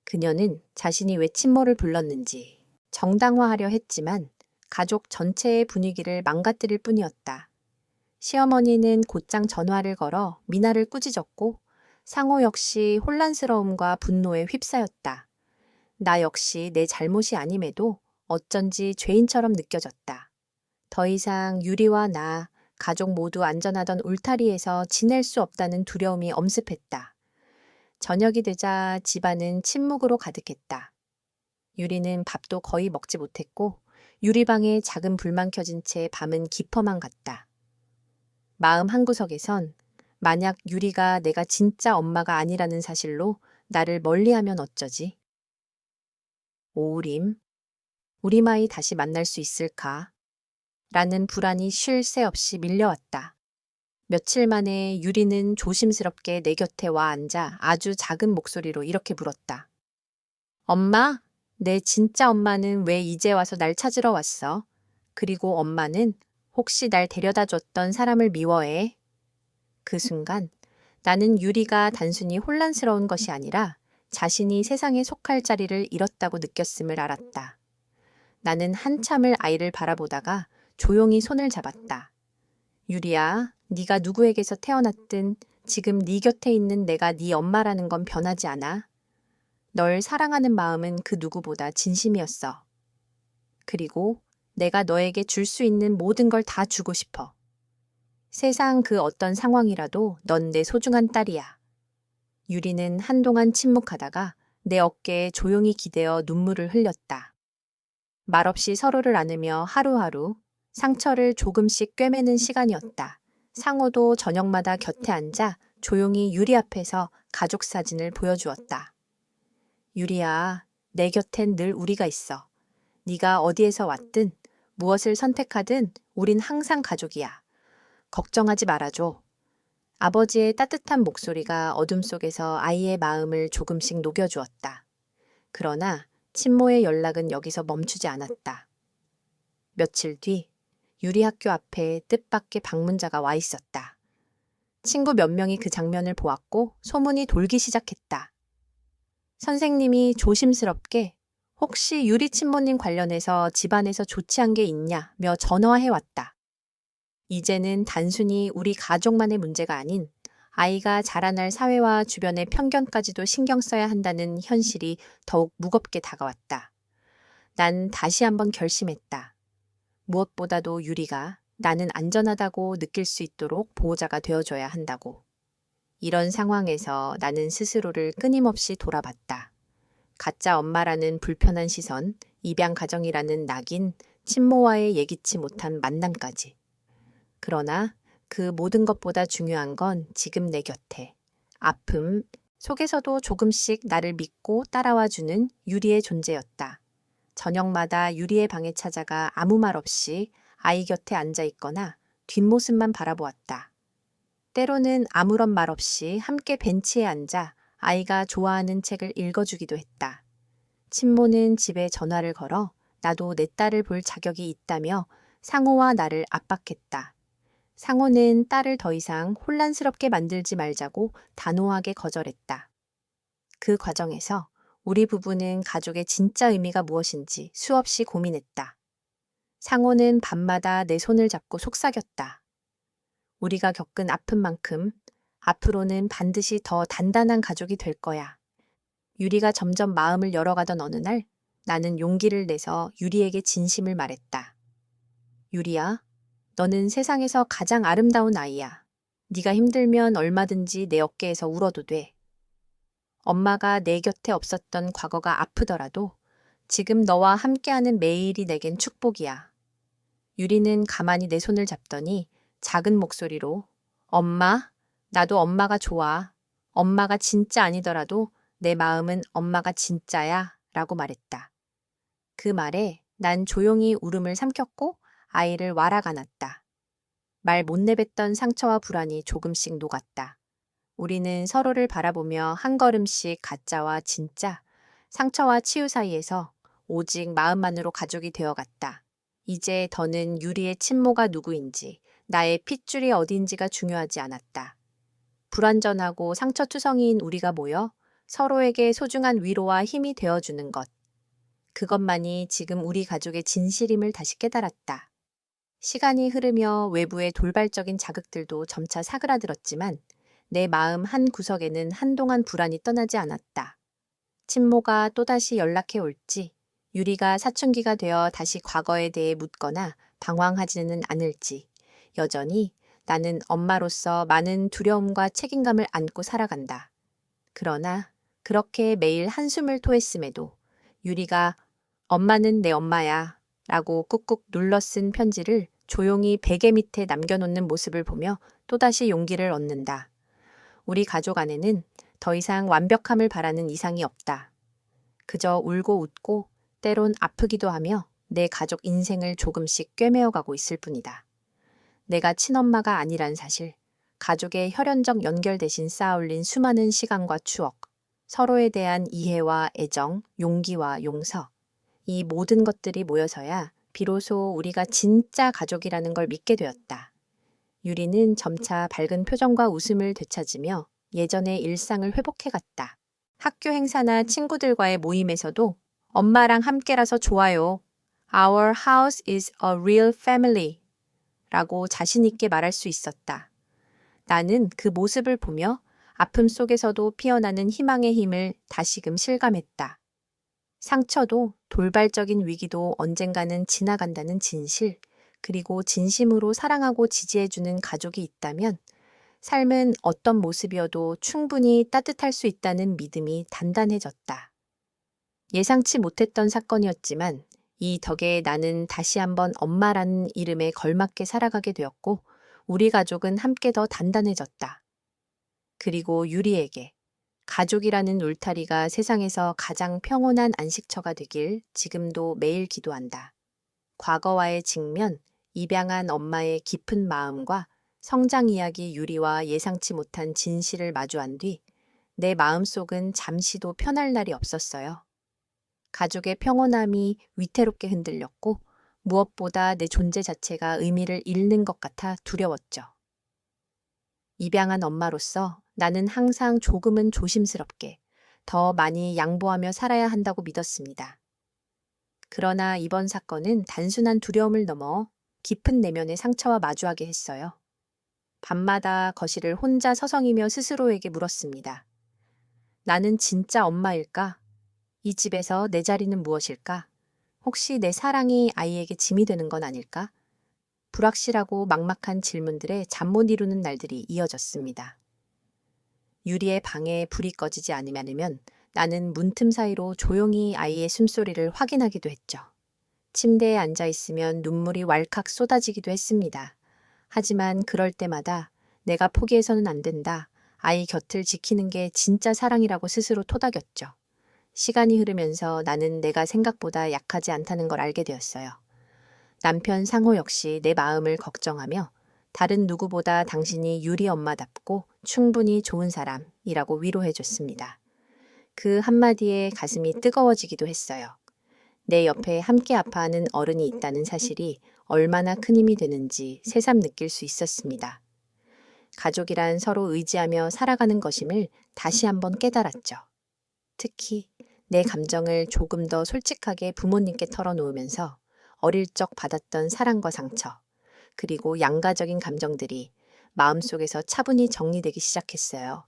Speaker 1: 그녀는 자신이 왜 친모를 불렀는지 정당화하려 했지만 가족 전체의 분위기를 망가뜨릴 뿐이었다. 시어머니는 곧장 전화를 걸어 미나를 꾸짖었고 상호 역시 혼란스러움과 분노에 휩싸였다. 나 역시 내 잘못이 아님에도 어쩐지 죄인처럼 느껴졌다. 더 이상 유리와 나, 가족 모두 안전하던 울타리에서 지낼 수 없다는 두려움이 엄습했다. 저녁이 되자 집안은 침묵으로 가득했다. 유리는 밥도 거의 먹지 못했고 유리방에 작은 불만 켜진 채 밤은 깊어만 갔다. 마음 한구석에선 만약 유리가 내가 진짜 엄마가 아니라는 사실로 나를 멀리하면 어쩌지? 오우림, 우리 마이 다시 만날 수 있을까? 라는 불안이 쉴 새 없이 밀려왔다. 며칠 만에 유리는 조심스럽게 내 곁에 와 앉아 아주 작은 목소리로 이렇게 물었다. 엄마, 내 진짜 엄마는 왜 이제 와서 날 찾으러 왔어? 그리고 엄마는 혹시 날 데려다 줬던 사람을 미워해? 그 순간 나는 유리가 단순히 혼란스러운 것이 아니라 자신이 세상에 속할 자리를 잃었다고 느꼈음을 알았다. 나는 한참을 아이를 바라보다가 조용히 손을 잡았다. 유리야, 네가 누구에게서 태어났든 지금 네 곁에 있는 내가 네 엄마라는 건 변하지 않아. 널 사랑하는 마음은 그 누구보다 진심이었어. 그리고 내가 너에게 줄 수 있는 모든 걸 다 주고 싶어. 세상 그 어떤 상황이라도 넌 내 소중한 딸이야. 유리는 한동안 침묵하다가 내 어깨에 조용히 기대어 눈물을 흘렸다. 말없이 서로를 안으며 하루하루 상처를 조금씩 꿰매는 시간이었다. 상호도 저녁마다 곁에 앉아 조용히 유리 앞에서 가족 사진을 보여주었다. 유리야, 내 곁엔 늘 우리가 있어. 네가 어디에서 왔든 무엇을 선택하든 우린 항상 가족이야. 걱정하지 말아줘. 아버지의 따뜻한 목소리가 어둠 속에서 아이의 마음을 조금씩 녹여주었다. 그러나 친모의 연락은 여기서 멈추지 않았다. 며칠 뒤 유리 학교 앞에 뜻밖의 방문자가 와 있었다. 친구 몇 명이 그 장면을 보았고 소문이 돌기 시작했다. 선생님이 조심스럽게 혹시 유리 친모님 관련해서 집안에서 좋지 않은 게 있냐며 전화해 왔다. 이제는 단순히 우리 가족만의 문제가 아닌 아이가 자라날 사회와 주변의 편견까지도 신경 써야 한다는 현실이 더욱 무겁게 다가왔다. 난 다시 한번 결심했다. 무엇보다도 유리가 나는 안전하다고 느낄 수 있도록 보호자가 되어줘야 한다고. 이런 상황에서 나는 스스로를 끊임없이 돌아봤다. 가짜 엄마라는 불편한 시선, 입양 가정이라는 낙인, 친모와의 예기치 못한 만남까지. 그러나 그 모든 것보다 중요한 건 지금 내 곁에 아픔 속에서도 조금씩 나를 믿고 따라와주는 유리의 존재였다. 저녁마다 유리의 방에 찾아가 아무 말 없이 아이 곁에 앉아 있거나 뒷모습만 바라보았다. 때로는 아무런 말 없이 함께 벤치에 앉아 아이가 좋아하는 책을 읽어주기도 했다. 친모는 집에 전화를 걸어 나도 내 딸을 볼 자격이 있다며 상호와 나를 압박했다. 상호는 딸을 더 이상 혼란스럽게 만들지 말자고 단호하게 거절했다. 그 과정에서 우리 부부는 가족의 진짜 의미가 무엇인지 수없이 고민했다. 상호는 밤마다 내 손을 잡고 속삭였다. 우리가 겪은 아픈 만큼 앞으로는 반드시 더 단단한 가족이 될 거야. 유리가 점점 마음을 열어가던 어느 날 나는 용기를 내서 유리에게 진심을 말했다. 유리야, 너는 세상에서 가장 아름다운 아이야. 네가 힘들면 얼마든지 내 어깨에서 울어도 돼. 엄마가 내 곁에 없었던 과거가 아프더라도 지금 너와 함께하는 매일이 내겐 축복이야. 유리는 가만히 내 손을 잡더니 작은 목소리로 엄마, 나도 엄마가 좋아. 엄마가 진짜 아니더라도 내 마음은 엄마가 진짜야 라고 말했다. 그 말에 난 조용히 울음을 삼켰고 아이를 와락 안았다. 말 못 내뱉던 상처와 불안이 조금씩 녹았다. 우리는 서로를 바라보며 한 걸음씩 가짜와 진짜, 상처와 치유 사이에서 오직 마음만으로 가족이 되어갔다. 이제 더는 유리의 친모가 누구인지, 나의 핏줄이 어딘지가 중요하지 않았다. 불완전하고 상처투성이인 우리가 모여 서로에게 소중한 위로와 힘이 되어주는 것. 그것만이 지금 우리 가족의 진실임을 다시 깨달았다. 시간이 흐르며 외부의 돌발적인 자극들도 점차 사그라들었지만 내 마음 한 구석에는 한동안 불안이 떠나지 않았다. 친모가 또다시 연락해 올지, 유리가 사춘기가 되어 다시 과거에 대해 묻거나 방황하지는 않을지, 여전히 나는 엄마로서 많은 두려움과 책임감을 안고 살아간다. 그러나 그렇게 매일 한숨을 토했음에도 유리가 엄마는 내 엄마야 라고 꾹꾹 눌러 쓴 편지를 조용히 베개 밑에 남겨놓는 모습을 보며 또다시 용기를 얻는다. 우리 가족 안에는 더 이상 완벽함을 바라는 이상이 없다. 그저 울고 웃고 때론 아프기도 하며 내 가족 인생을 조금씩 꿰매어가고 있을 뿐이다. 내가 친엄마가 아니란 사실, 가족의 혈연적 연결 대신 쌓아올린 수많은 시간과 추억, 서로에 대한 이해와 애정, 용기와 용서, 이 모든 것들이 모여서야 비로소 우리가 진짜 가족이라는 걸 믿게 되었다. 유리는 점차 밝은 표정과 웃음을 되찾으며 예전의 일상을 회복해갔다. 학교 행사나 친구들과의 모임에서도 엄마랑 함께라서 좋아요. Our house is a real family. 라고 자신있게 말할 수 있었다. 나는 그 모습을 보며 아픔 속에서도 피어나는 희망의 힘을 다시금 실감했다. 상처도 돌발적인 위기도 언젠가는 지나간다는 진실, 그리고 진심으로 사랑하고 지지해주는 가족이 있다면 삶은 어떤 모습이어도 충분히 따뜻할 수 있다는 믿음이 단단해졌다. 예상치 못했던 사건이었지만 이 덕에 나는 다시 한번 엄마라는 이름에 걸맞게 살아가게 되었고 우리 가족은 함께 더 단단해졌다. 그리고 유리에게 가족이라는 울타리가 세상에서 가장 평온한 안식처가 되길 지금도 매일 기도한다. 과거와의 직면, 입양한 엄마의 깊은 마음과 성장 이야기 유리와 예상치 못한 진실을 마주한 뒤 내 마음속은 잠시도 편할 날이 없었어요. 가족의 평온함이 위태롭게 흔들렸고 무엇보다 내 존재 자체가 의미를 잃는 것 같아 두려웠죠. 입양한 엄마로서 나는 항상 조금은 조심스럽게 더 많이 양보하며 살아야 한다고 믿었습니다. 그러나 이번 사건은 단순한 두려움을 넘어 깊은 내면의 상처와 마주하게 했어요. 밤마다 거실을 혼자 서성이며 스스로에게 물었습니다. 나는 진짜 엄마일까? 이 집에서 내 자리는 무엇일까? 혹시 내 사랑이 아이에게 짐이 되는 건 아닐까? 불확실하고 막막한 질문들에 잠 못 이루는 날들이 이어졌습니다. 유리의 방에 불이 꺼지지 않으면 나는 문틈 사이로 조용히 아이의 숨소리를 확인하기도 했죠. 침대에 앉아 있으면 눈물이 왈칵 쏟아지기도 했습니다. 하지만 그럴 때마다 내가 포기해서는 안 된다. 아이 곁을 지키는 게 진짜 사랑이라고 스스로 토닥였죠. 시간이 흐르면서 나는 내가 생각보다 약하지 않다는 걸 알게 되었어요. 남편 상호 역시 내 마음을 걱정하며 다른 누구보다 당신이 유리 엄마답고 충분히 좋은 사람이라고 위로해줬습니다. 그 한마디에 가슴이 뜨거워지기도 했어요. 내 옆에 함께 아파하는 어른이 있다는 사실이 얼마나 큰 힘이 되는지 새삼 느낄 수 있었습니다. 가족이란 서로 의지하며 살아가는 것임을 다시 한번 깨달았죠. 특히 내 감정을 조금 더 솔직하게 부모님께 털어놓으면서 어릴 적 받았던 사랑과 상처, 그리고 양가적인 감정들이 마음속에서 차분히 정리되기 시작했어요.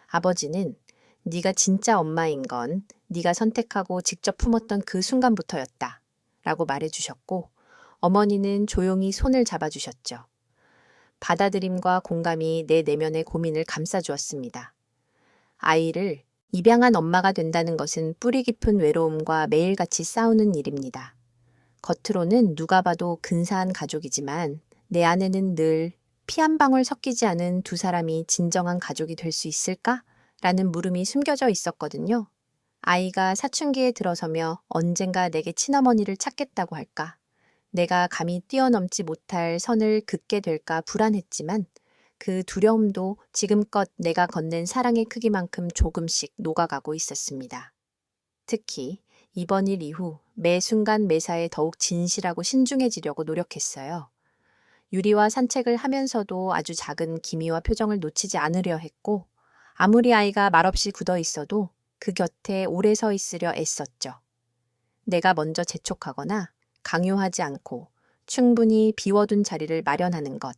Speaker 1: 아버지는 네가 진짜 엄마인 건 네가 선택하고 직접 품었던 그 순간부터였다 라고 말해주셨고, 어머니는 조용히 손을 잡아주셨죠. 받아들임과 공감이 내 내면의 고민을 감싸주었습니다. 아이를 입양한 엄마가 된다는 것은 뿌리 깊은 외로움과 매일같이 싸우는 일입니다. 겉으로는 누가 봐도 근사한 가족이지만 내 안에는 늘 피 한 방울 섞이지 않은 두 사람이 진정한 가족이 될 수 있을까? 라는 물음이 숨겨져 있었거든요. 아이가 사춘기에 들어서며 언젠가 내게 친어머니를 찾겠다고 할까? 내가 감히 뛰어넘지 못할 선을 긋게 될까 불안했지만 그 두려움도 지금껏 내가 건넨 사랑의 크기만큼 조금씩 녹아가고 있었습니다. 특히 이번 일 이후 매 순간 매사에 더욱 진실하고 신중해지려고 노력했어요. 유리와 산책을 하면서도 아주 작은 기미와 표정을 놓치지 않으려 했고, 아무리 아이가 말없이 굳어 있어도 그 곁에 오래 서 있으려 애썼죠. 내가 먼저 재촉하거나 강요하지 않고 충분히 비워둔 자리를 마련하는 것,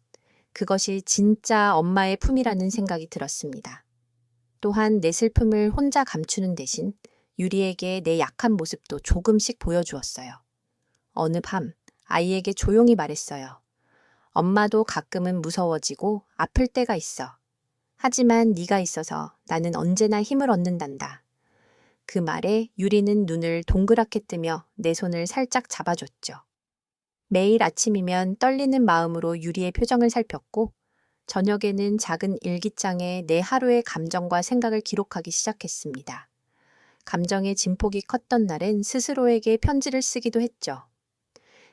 Speaker 1: 그것이 진짜 엄마의 품이라는 생각이 들었습니다. 또한 내 슬픔을 혼자 감추는 대신 유리에게 내 약한 모습도 조금씩 보여주었어요. 어느 밤 아이에게 조용히 말했어요. 엄마도 가끔은 무서워지고 아플 때가 있어. 하지만 네가 있어서 나는 언제나 힘을 얻는단다. 그 말에 유리는 눈을 동그랗게 뜨며 내 손을 살짝 잡아줬죠. 매일 아침이면 떨리는 마음으로 유리의 표정을 살폈고, 저녁에는 작은 일기장에 내 하루의 감정과 생각을 기록하기 시작했습니다. 감정의 진폭이 컸던 날엔 스스로에게 편지를 쓰기도 했죠.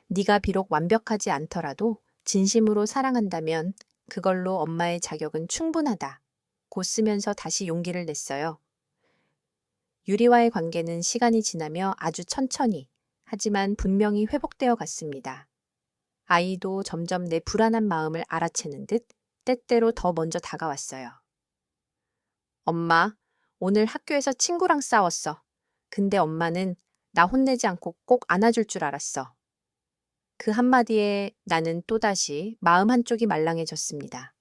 Speaker 1: 네가 비록 완벽하지 않더라도 진심으로 사랑한다면 그걸로 엄마의 자격은 충분하다. 고 쓰면서 다시 용기를 냈어요. 유리와의 관계는 시간이 지나며 아주 천천히, 하지만 분명히 회복되어 갔습니다. 아이도 점점 내 불안한 마음을 알아채는 듯 때때로 더 먼저 다가왔어요. 엄마, 오늘 학교에서 친구랑 싸웠어. 근데 엄마는 나 혼내지 않고 꼭 안아줄 줄 알았어. 그 한마디에 나는 또다시 마음 한쪽이 말랑해졌습니다.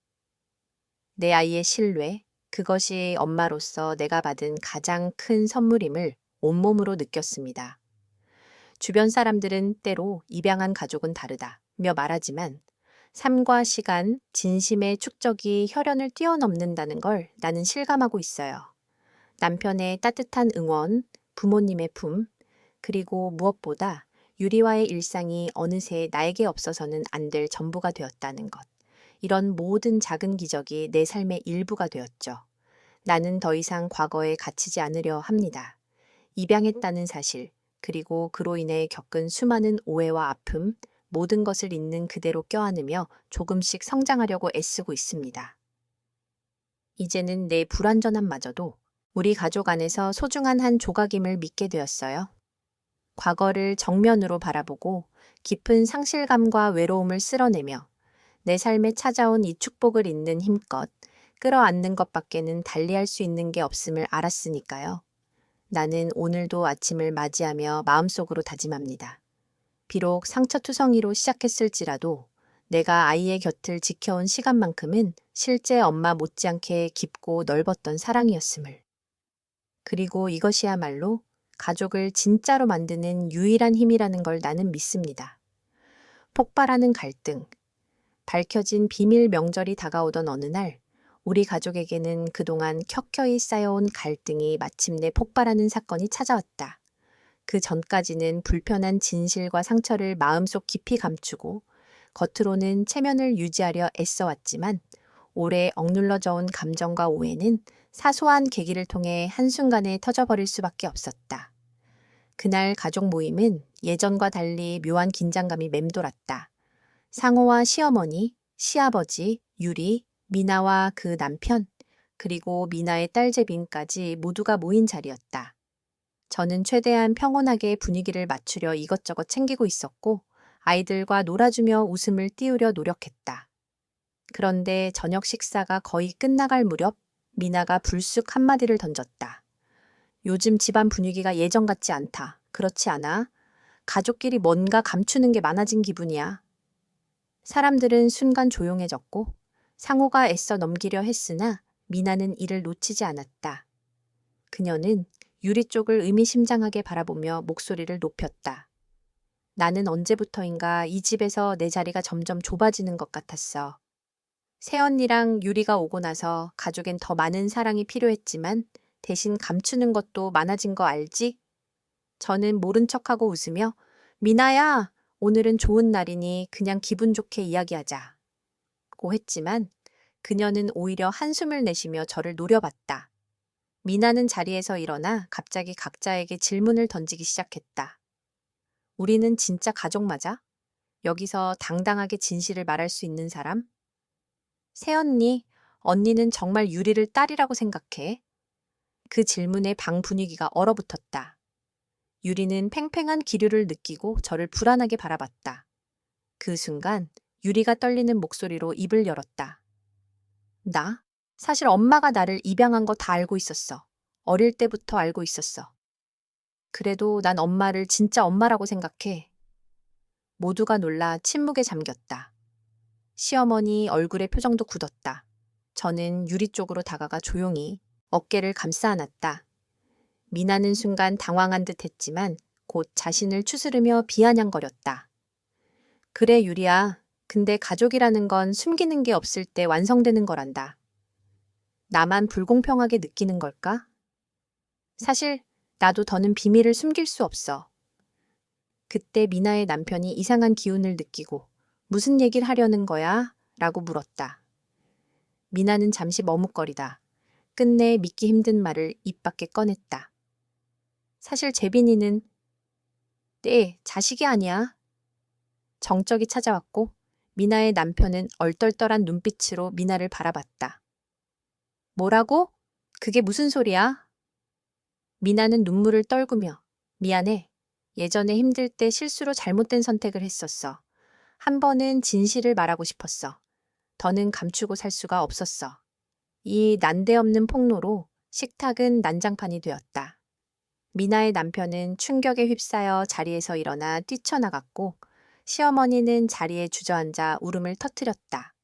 Speaker 1: 내 아이의 신뢰, 그것이 엄마로서 내가 받은 가장 큰 선물임을 온몸으로 느꼈습니다. 주변 사람들은 때로 입양한 가족은 다르다며 말하지만 삶과 시간, 진심의 축적이 혈연을 뛰어넘는다는 걸 나는 실감하고 있어요. 남편의 따뜻한 응원, 부모님의 품, 그리고 무엇보다 유리와의 일상이 어느새 나에게 없어서는 안 될 전부가 되었다는 것. 이런 모든 작은 기적이 내 삶의 일부가 되었죠. 나는 더 이상 과거에 갇히지 않으려 합니다. 입양했다는 사실, 그리고 그로 인해 겪은 수많은 오해와 아픔, 모든 것을 있는 그대로 껴안으며 조금씩 성장하려고 애쓰고 있습니다. 이제는 내 불완전함마저도 우리 가족 안에서 소중한 한 조각임을 믿게 되었어요. 과거를 정면으로 바라보고 깊은 상실감과 외로움을 쓸어내며 내 삶에 찾아온 이 축복을 잇는 힘껏 끌어안는 것밖에는 달리할 수 있는 게 없음을 알았으니까요. 나는 오늘도 아침을 맞이하며 마음속으로 다짐합니다. 비록 상처투성이로 시작했을지라도 내가 아이의 곁을 지켜온 시간만큼은 실제 엄마 못지않게 깊고 넓었던 사랑이었음을. 그리고 이것이야말로 가족을 진짜로 만드는 유일한 힘이라는 걸 나는 믿습니다. 폭발하는 갈등, 밝혀진 비밀 명절이 다가오던 어느 날, 우리 가족에게는 그동안 켜켜이 쌓여온 갈등이 마침내 폭발하는 사건이 찾아왔다. 그 전까지는 불편한 진실과 상처를 마음속 깊이 감추고 겉으로는 체면을 유지하려 애써왔지만 오래 억눌러져 온 감정과 오해는 사소한 계기를 통해 한순간에 터져버릴 수밖에 없었다. 그날 가족 모임은 예전과 달리 묘한 긴장감이 맴돌았다. 상호와 시어머니, 시아버지, 유리, 미나와 그 남편, 그리고 미나의 딸 제빈까지 모두가 모인 자리였다. 저는 최대한 평온하게 분위기를 맞추려 이것저것 챙기고 있었고 아이들과 놀아주며 웃음을 띄우려 노력했다. 그런데 저녁 식사가 거의 끝나갈 무렵 미나가 불쑥 한마디를 던졌다. 요즘 집안 분위기가 예전 같지 않다. 그렇지 않아? 가족끼리 뭔가 감추는 게 많아진 기분이야. 사람들은 순간 조용해졌고 상호가 애써 넘기려 했으나 미나는 이를 놓치지 않았다. 그녀는 유리 쪽을 의미심장하게 바라보며 목소리를 높였다. 나는 언제부터인가 이 집에서 내 자리가 점점 좁아지는 것 같았어. 새언니랑 유리가 오고 나서 가족엔 더 많은 사랑이 필요했지만 대신 감추는 것도 많아진 거 알지? 저는 모른 척하고 웃으며 미나야, 오늘은 좋은 날이니 그냥 기분 좋게 이야기하자. 고 했지만 그녀는 오히려 한숨을 내쉬며 저를 노려봤다. 미나는 자리에서 일어나 갑자기 각자에게 질문을 던지기 시작했다. 우리는 진짜 가족 맞아? 여기서 당당하게 진실을 말할 수 있는 사람? 새언니, 언니는 정말 유리를 딸이라고 생각해? 그 질문에 방 분위기가 얼어붙었다. 유리는 팽팽한 기류를 느끼고 저를 불안하게 바라봤다. 그 순간 유리가 떨리는 목소리로 입을 열었다. 나? 사실 엄마가 나를 입양한 거 다 알고 있었어. 어릴 때부터 알고 있었어. 그래도 난 엄마를 진짜 엄마라고 생각해. 모두가 놀라 침묵에 잠겼다. 시어머니 얼굴의 표정도 굳었다. 저는 유리 쪽으로 다가가 조용히 어깨를 감싸 안았다. 미나는 순간 당황한 듯 했지만 곧 자신을 추스르며 비아냥거렸다. 그래, 유리야. 근데 가족이라는 건 숨기는 게 없을 때 완성되는 거란다. 나만 불공평하게 느끼는 걸까? 사실 나도 더는 비밀을 숨길 수 없어. 그때 미나의 남편이 이상한 기운을 느끼고 무슨 얘기를 하려는 거야? 라고 물었다. 미나는 잠시 머뭇거리다 끝내 믿기 힘든 말을 입 밖에 꺼냈다. 사실 재빈이는 네, 자식이 아니야. 정적이 찾아왔고 미나의 남편은 얼떨떨한 눈빛으로 미나를 바라봤다. 뭐라고? 그게 무슨 소리야? 미나는 눈물을 떨구며 미안해. 예전에 힘들 때 실수로 잘못된 선택을 했었어. 한 번은 진실을 말하고 싶었어. 더는 감추고 살 수가 없었어. 이 난데없는 폭로로 식탁은 난장판이 되었다. 미나의 남편은 충격에 휩싸여 자리에서 일어나 뛰쳐나갔고 시어머니는 자리에 주저앉아 울음을 터뜨렸다.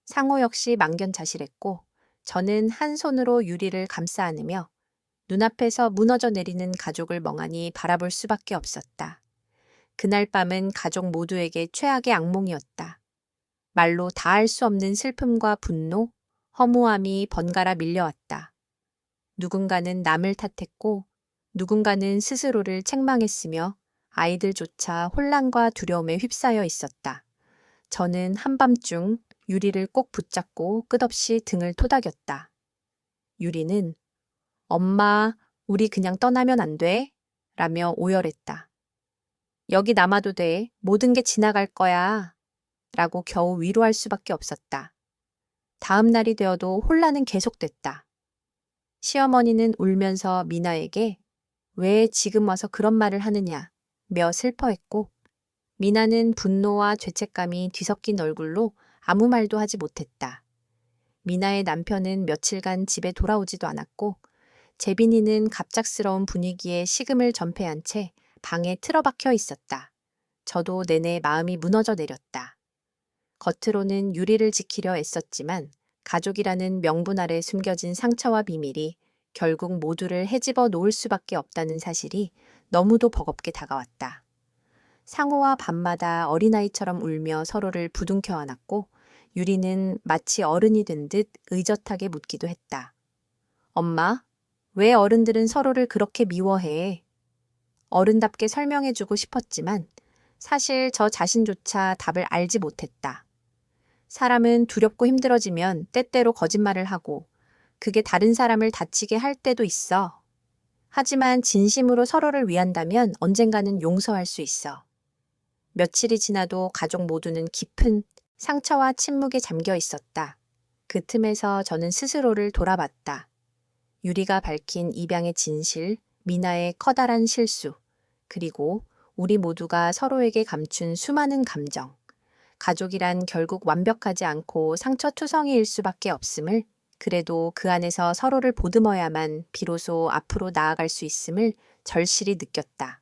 Speaker 1: 상호 역시 망견자실했고 저는 한 손으로 유리를 감싸 안으며 눈앞에서 무너져 내리는 가족을 멍하니 바라볼 수밖에 없었다. 그날 밤은 가족 모두에게 최악의 악몽이었다. 말로 다할 수 없는 슬픔과 분노, 허무함이 번갈아 밀려왔다. 누군가는 남을 탓했고 누군가는 스스로를 책망했으며 아이들조차 혼란과 두려움에 휩싸여 있었다. 저는 한밤중 유리를 꼭 붙잡고 끝없이 등을 토닥였다. 유리는 엄마, 우리 그냥 떠나면 안 돼? 라며 오열했다. 여기 남아도 돼. 모든 게 지나갈 거야. 라고 겨우 위로할 수밖에 없었다. 다음 날이 되어도 혼란은 계속됐다. 시어머니는 울면서 미나에게 왜 지금 와서 그런 말을 하느냐 며 슬퍼했고 미나는 분노와 죄책감이 뒤섞인 얼굴로 아무 말도 하지 못했다. 미나의 남편은 며칠간 집에 돌아오지도 않았고 재빈이는 갑작스러운 분위기에 식음을 전폐한 채 방에 틀어박혀 있었다. 저도 내내 마음이 무너져 내렸다. 겉으로는 유리를 지키려 애썼지만 가족이라는 명분 아래 숨겨진 상처와 비밀이 결국 모두를 헤집어 놓을 수밖에 없다는 사실이 너무도 버겁게 다가왔다. 상호와 밤마다 어린아이처럼 울며 서로를 부둥켜 안았고 유리는 마치 어른이 된 듯 의젓하게 묻기도 했다. 엄마, 왜 어른들은 서로를 그렇게 미워해? 어른답게 설명해주고 싶었지만 사실 저 자신조차 답을 알지 못했다. 사람은 두렵고 힘들어지면 때때로 거짓말을 하고 그게 다른 사람을 다치게 할 때도 있어. 하지만 진심으로 서로를 위한다면 언젠가는 용서할 수 있어. 며칠이 지나도 가족 모두는 깊은 상처와 침묵에 잠겨 있었다. 그 틈에서 저는 스스로를 돌아봤다. 유리가 밝힌 입양의 진실, 미나의 커다란 실수, 그리고 우리 모두가 서로에게 감춘 수많은 감정. 가족이란 결국 완벽하지 않고 상처투성이일 수밖에 없음을, 그래도 그 안에서 서로를 보듬어야만 비로소 앞으로 나아갈 수 있음을 절실히 느꼈다.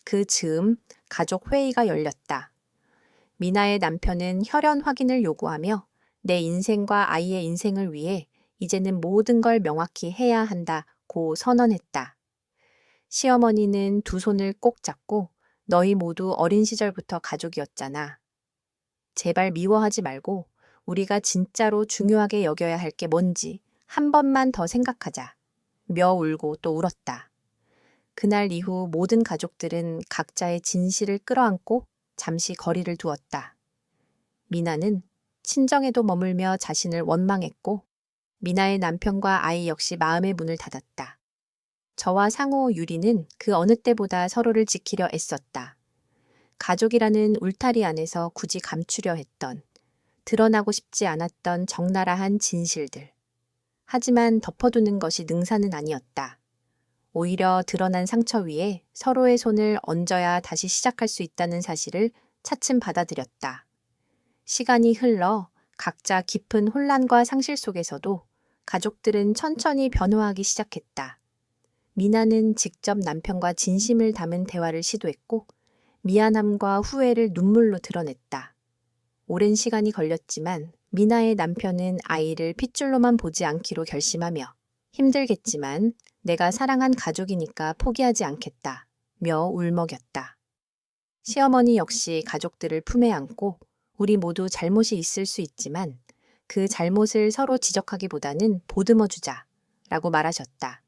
Speaker 1: 그 즈음 가족 회의가 열렸다. 미나의 남편은 혈연 확인을 요구하며 내 인생과 아이의 인생을 위해 이제는 모든 걸 명확히 해야 한다고 선언했다. 시어머니는 두 손을 꼭 잡고 너희 모두 어린 시절부터 가족이었잖아. 제발 미워하지 말고 우리가 진짜로 중요하게 여겨야 할 게 뭔지 한 번만 더 생각하자. 며 울고 또 울었다. 그날 이후 모든 가족들은 각자의 진실을 끌어안고 잠시 거리를 두었다. 미나는 친정에도 머물며 자신을 원망했고 미나의 남편과 아이 역시 마음의 문을 닫았다. 저와 상호 유리는 그 어느 때보다 서로를 지키려 애썼다. 가족이라는 울타리 안에서 굳이 감추려 했던, 드러나고 싶지 않았던 적나라한 진실들. 하지만 덮어두는 것이 능사는 아니었다. 오히려 드러난 상처 위에 서로의 손을 얹어야 다시 시작할 수 있다는 사실을 차츰 받아들였다. 시간이 흘러 각자 깊은 혼란과 상실 속에서도 가족들은 천천히 변화하기 시작했다. 미나는 직접 남편과 진심을 담은 대화를 시도했고 미안함과 후회를 눈물로 드러냈다. 오랜 시간이 걸렸지만 미나의 남편은 아이를 핏줄로만 보지 않기로 결심하며 힘들겠지만 내가 사랑한 가족이니까 포기하지 않겠다 며 울먹였다. 시어머니 역시 가족들을 품에 안고 우리 모두 잘못이 있을 수 있지만 그 잘못을 서로 지적하기보다는 보듬어주자 라고 말하셨다.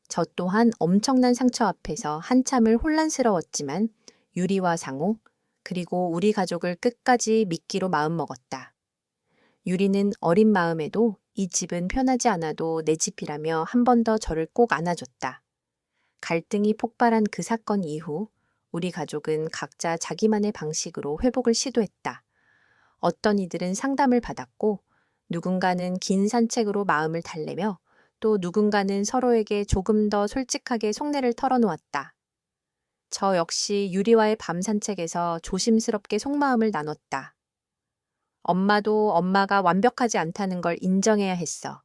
Speaker 1: 저 또한 엄청난 상처 앞에서 한참을 혼란스러웠지만 유리와 상호, 그리고 우리 가족을 끝까지 믿기로 마음먹었다. 유리는 어린 마음에도 이 집은 편하지 않아도 내 집이라며 한 번 더 저를 꼭 안아줬다. 갈등이 폭발한 그 사건 이후 우리 가족은 각자 자기만의 방식으로 회복을 시도했다. 어떤 이들은 상담을 받았고 누군가는 긴 산책으로 마음을 달래며 또 누군가는 서로에게 조금 더 솔직하게 속내를 털어놓았다. 저 역시 유리와의 밤 산책에서 조심스럽게 속마음을 나눴다. 엄마도 엄마가 완벽하지 않다는 걸 인정해야 했어.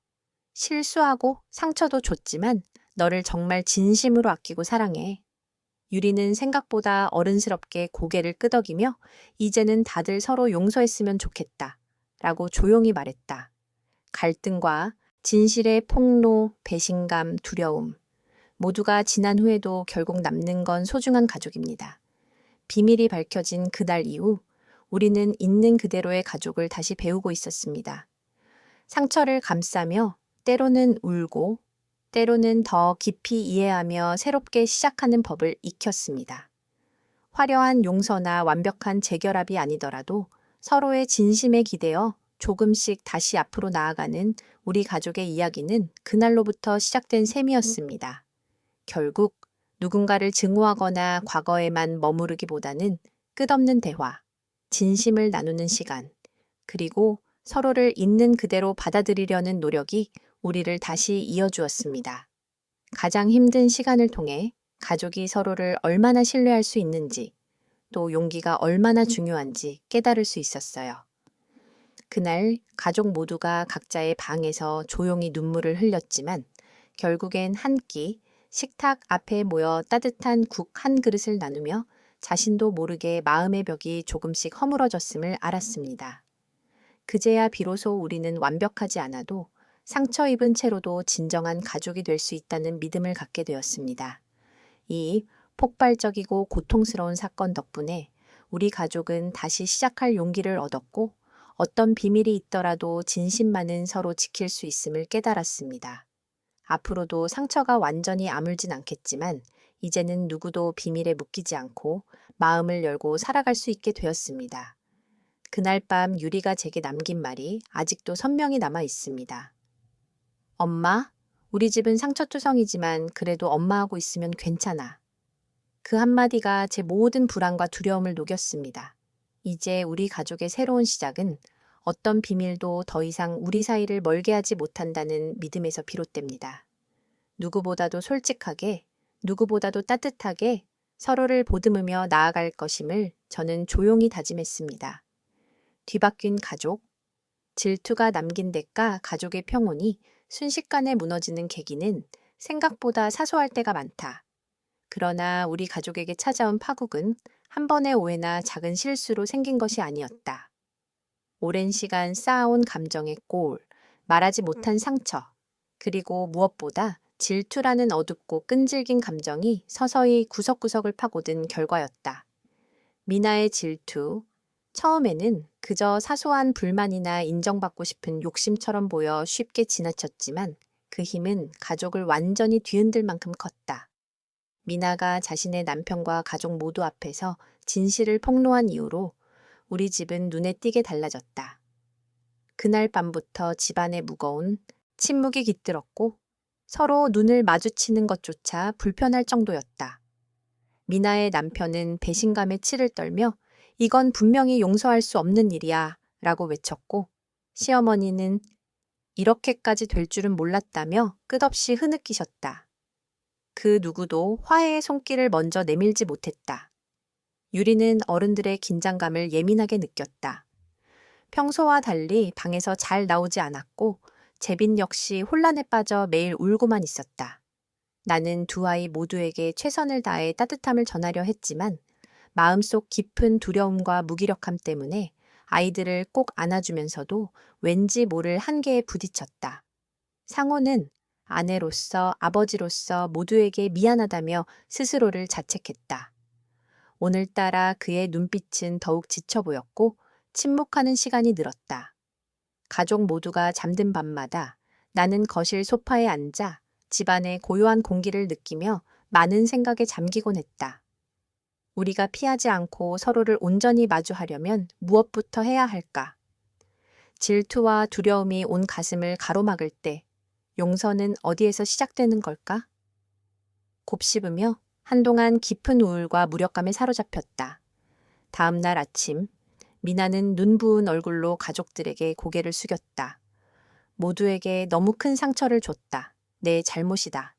Speaker 1: 실수하고 상처도 줬지만 너를 정말 진심으로 아끼고 사랑해. 유리는 생각보다 어른스럽게 고개를 끄덕이며 이제는 다들 서로 용서했으면 좋겠다. 라고 조용히 말했다. 갈등과 진실의 폭로, 배신감, 두려움. 모두가 지난 후에도 결국 남는 건 소중한 가족입니다. 비밀이 밝혀진 그날 이후 우리는 있는 그대로의 가족을 다시 배우고 있었습니다. 상처를 감싸며 때로는 울고 때로는 더 깊이 이해하며 새롭게 시작하는 법을 익혔습니다. 화려한 용서나 완벽한 재결합이 아니더라도 서로의 진심에 기대어 조금씩 다시 앞으로 나아가는 우리 가족의 이야기는 그날로부터 시작된 셈이었습니다. 결국 누군가를 증오하거나 과거에만 머무르기보다는 끝없는 대화, 진심을 나누는 시간, 그리고 서로를 있는 그대로 받아들이려는 노력이 우리를 다시 이어주었습니다. 가장 힘든 시간을 통해 가족이 서로를 얼마나 신뢰할 수 있는지, 또 용기가 얼마나 중요한지 깨달을 수 있었어요. 그날 가족 모두가 각자의 방에서 조용히 눈물을 흘렸지만 결국엔 한 끼 식탁 앞에 모여 따뜻한 국 한 그릇을 나누며 자신도 모르게 마음의 벽이 조금씩 허물어졌음을 알았습니다. 그제야 비로소 우리는 완벽하지 않아도 상처 입은 채로도 진정한 가족이 될 수 있다는 믿음을 갖게 되었습니다. 이 폭발적이고 고통스러운 사건 덕분에 우리 가족은 다시 시작할 용기를 얻었고 어떤 비밀이 있더라도 진심만은 서로 지킬 수 있음을 깨달았습니다. 앞으로도 상처가 완전히 아물진 않겠지만 이제는 누구도 비밀에 묶이지 않고 마음을 열고 살아갈 수 있게 되었습니다. 그날 밤 유리가 제게 남긴 말이 아직도 선명히 남아 있습니다. 엄마, 우리 집은 상처투성이지만 그래도 엄마하고 있으면 괜찮아. 그 한마디가 제 모든 불안과 두려움을 녹였습니다. 이제 우리 가족의 새로운 시작은 어떤 비밀도 더 이상 우리 사이를 멀게 하지 못한다는 믿음에서 비롯됩니다. 누구보다도 솔직하게, 누구보다도 따뜻하게 서로를 보듬으며 나아갈 것임을 저는 조용히 다짐했습니다. 뒤바뀐 가족, 질투가 남긴 대가 가족의 평온이 순식간에 무너지는 계기는 생각보다 사소할 때가 많다. 그러나 우리 가족에게 찾아온 파국은 한 번의 오해나 작은 실수로 생긴 것이 아니었다. 오랜 시간 쌓아온 감정의 골, 말하지 못한 상처, 그리고 무엇보다 질투라는 어둡고 끈질긴 감정이 서서히 구석구석을 파고든 결과였다. 미나의 질투. 처음에는 그저 사소한 불만이나 인정받고 싶은 욕심처럼 보여 쉽게 지나쳤지만 그 힘은 가족을 완전히 뒤흔들 만큼 컸다. 미나가 자신의 남편과 가족 모두 앞에서 진실을 폭로한 이후로 우리 집은 눈에 띄게 달라졌다. 그날 밤부터 집안에 무거운 침묵이 깃들었고 서로 눈을 마주치는 것조차 불편할 정도였다. 미나의 남편은 배신감에 치를 떨며 이건 분명히 용서할 수 없는 일이야 라고 외쳤고 시어머니는 이렇게까지 될 줄은 몰랐다며 끝없이 흐느끼셨다. 그 누구도 화해의 손길을 먼저 내밀지 못했다. 유리는 어른들의 긴장감을 예민하게 느꼈다. 평소와 달리 방에서 잘 나오지 않았고 재빈 역시 혼란에 빠져 매일 울고만 있었다. 나는 두 아이 모두에게 최선을 다해 따뜻함을 전하려 했지만 마음속 깊은 두려움과 무기력함 때문에 아이들을 꼭 안아주면서도 왠지 모를 한계에 부딪혔다. 상호는 아내로서 아버지로서 모두에게 미안하다며 스스로를 자책했다. 오늘따라 그의 눈빛은 더욱 지쳐 보였고 침묵하는 시간이 늘었다. 가족 모두가 잠든 밤마다 나는 거실 소파에 앉아 집안의 고요한 공기를 느끼며 많은 생각에 잠기곤 했다. 우리가 피하지 않고 서로를 온전히 마주하려면 무엇부터 해야 할까? 질투와 두려움이 온 가슴을 가로막을 때 용서는 어디에서 시작되는 걸까? 곱씹으며 한동안 깊은 우울과 무력감에 사로잡혔다. 다음 날 아침, 미나는 눈 부은 얼굴로 가족들에게 고개를 숙였다. 모두에게 너무 큰 상처를 줬다. 내 잘못이다.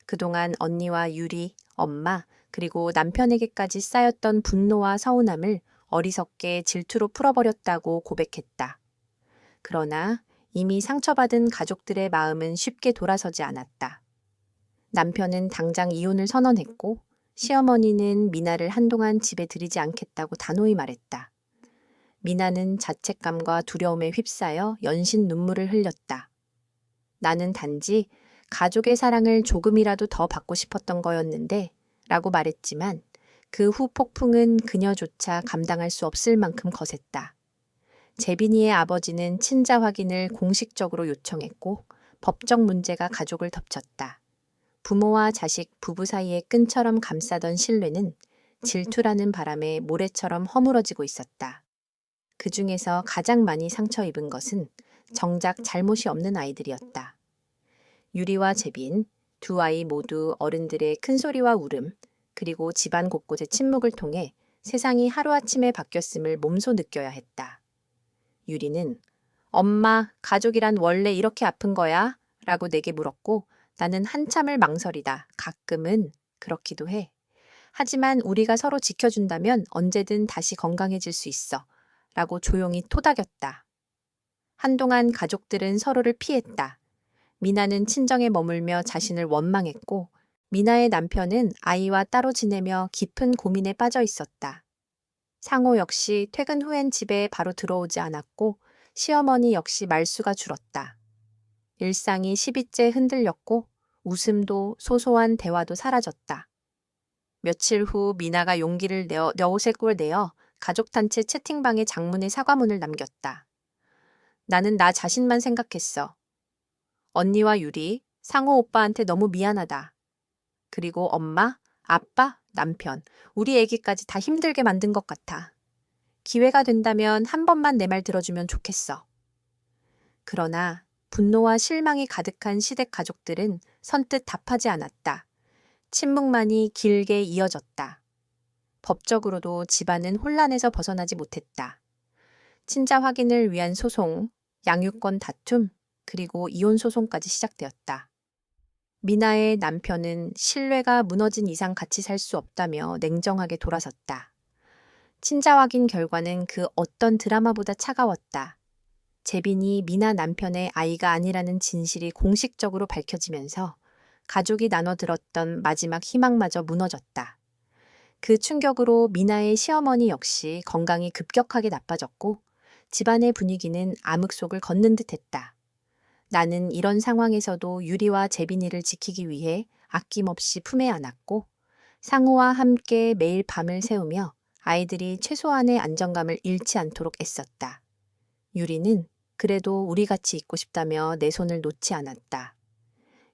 Speaker 1: 그동안 언니와 유리, 엄마, 그리고 남편에게까지 쌓였던 분노와 서운함을 어리석게 질투로 풀어버렸다고 고백했다. 그러나 이미 상처받은 가족들의 마음은 쉽게 돌아서지 않았다. 남편은 당장 이혼을 선언했고 시어머니는 미나를 한동안 집에 들이지 않겠다고 단호히 말했다. 미나는 자책감과 두려움에 휩싸여 연신 눈물을 흘렸다. 나는 단지 가족의 사랑을 조금이라도 더 받고 싶었던 거였는데 라고 말했지만 그 후 폭풍은 그녀조차 감당할 수 없을 만큼 거셌다. 재빈이의 아버지는 친자 확인을 공식적으로 요청했고 법적 문제가 가족을 덮쳤다. 부모와 자식, 부부 사이의 끈처럼 감싸던 신뢰는 질투라는 바람에 모래처럼 허물어지고 있었다. 그 중에서 가장 많이 상처 입은 것은 정작 잘못이 없는 아이들이었다. 유리와 재빈, 두 아이 모두 어른들의 큰 소리와 울음, 그리고 집안 곳곳의 침묵을 통해 세상이 하루아침에 바뀌었음을 몸소 느껴야 했다. 유리는 엄마, 가족이란 원래 이렇게 아픈 거야? 라고 내게 물었고 나는 한참을 망설이다. 가끔은 그렇기도 해. 하지만 우리가 서로 지켜준다면 언제든 다시 건강해질 수 있어. 라고 조용히 토닥였다. 한동안 가족들은 서로를 피했다. 미나는 친정에 머물며 자신을 원망했고 미나의 남편은 아이와 따로 지내며 깊은 고민에 빠져 있었다. 상호 역시 퇴근 후엔 집에 바로 들어오지 않았고 시어머니 역시 말수가 줄었다. 일상이 시비째 흔들렸고 웃음도 소소한 대화도 사라졌다. 며칠 후 미나가 용기를 내어 여우색을 내어 가족단체 채팅방에 장문의 사과문을 남겼다. 나는 나 자신만 생각했어. 언니와 유리, 상호 오빠한테 너무 미안하다. 그리고 엄마, 아빠, 남편, 우리 애기까지 다 힘들게 만든 것 같아. 기회가 된다면 한 번만 내 말 들어주면 좋겠어. 그러나 분노와 실망이 가득한 시댁 가족들은 선뜻 답하지 않았다. 침묵만이 길게 이어졌다. 법적으로도 집안은 혼란에서 벗어나지 못했다. 친자 확인을 위한 소송, 양육권 다툼, 그리고 이혼 소송까지 시작되었다. 미나의 남편은 신뢰가 무너진 이상 같이 살 수 없다며 냉정하게 돌아섰다. 친자 확인 결과는 그 어떤 드라마보다 차가웠다. 재빈이 미나 남편의 아이가 아니라는 진실이 공식적으로 밝혀지면서 가족이 나눠 들었던 마지막 희망마저 무너졌다. 그 충격으로 미나의 시어머니 역시 건강이 급격하게 나빠졌고 집안의 분위기는 암흑 속을 걷는 듯했다. 나는 이런 상황에서도 유리와 재빈이를 지키기 위해 아낌없이 품에 안았고 상호와 함께 매일 밤을 새우며 아이들이 최소한의 안정감을 잃지 않도록 애썼다. 유리는 그래도 우리 같이 있고 싶다며 내 손을 놓지 않았다.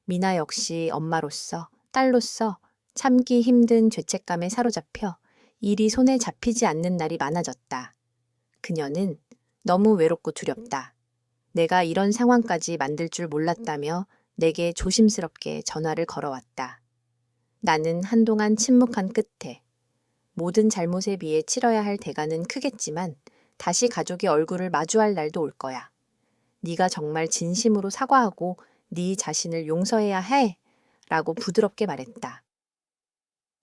Speaker 1: 미나 역시 엄마로서, 딸로서 참기 힘든 죄책감에 사로잡혀 일이 손에 잡히지 않는 날이 많아졌다. 그녀는 너무 외롭고 두렵다. 내가 이런 상황까지 만들 줄 몰랐다며 내게 조심스럽게 전화를 걸어왔다. 나는 한동안 침묵한 끝에 모든 잘못에 비해 치러야 할 대가는 크겠지만 다시 가족의 얼굴을 마주할 날도 올 거야. 네가 정말 진심으로 사과하고 네 자신을 용서해야 해 라고 부드럽게 말했다.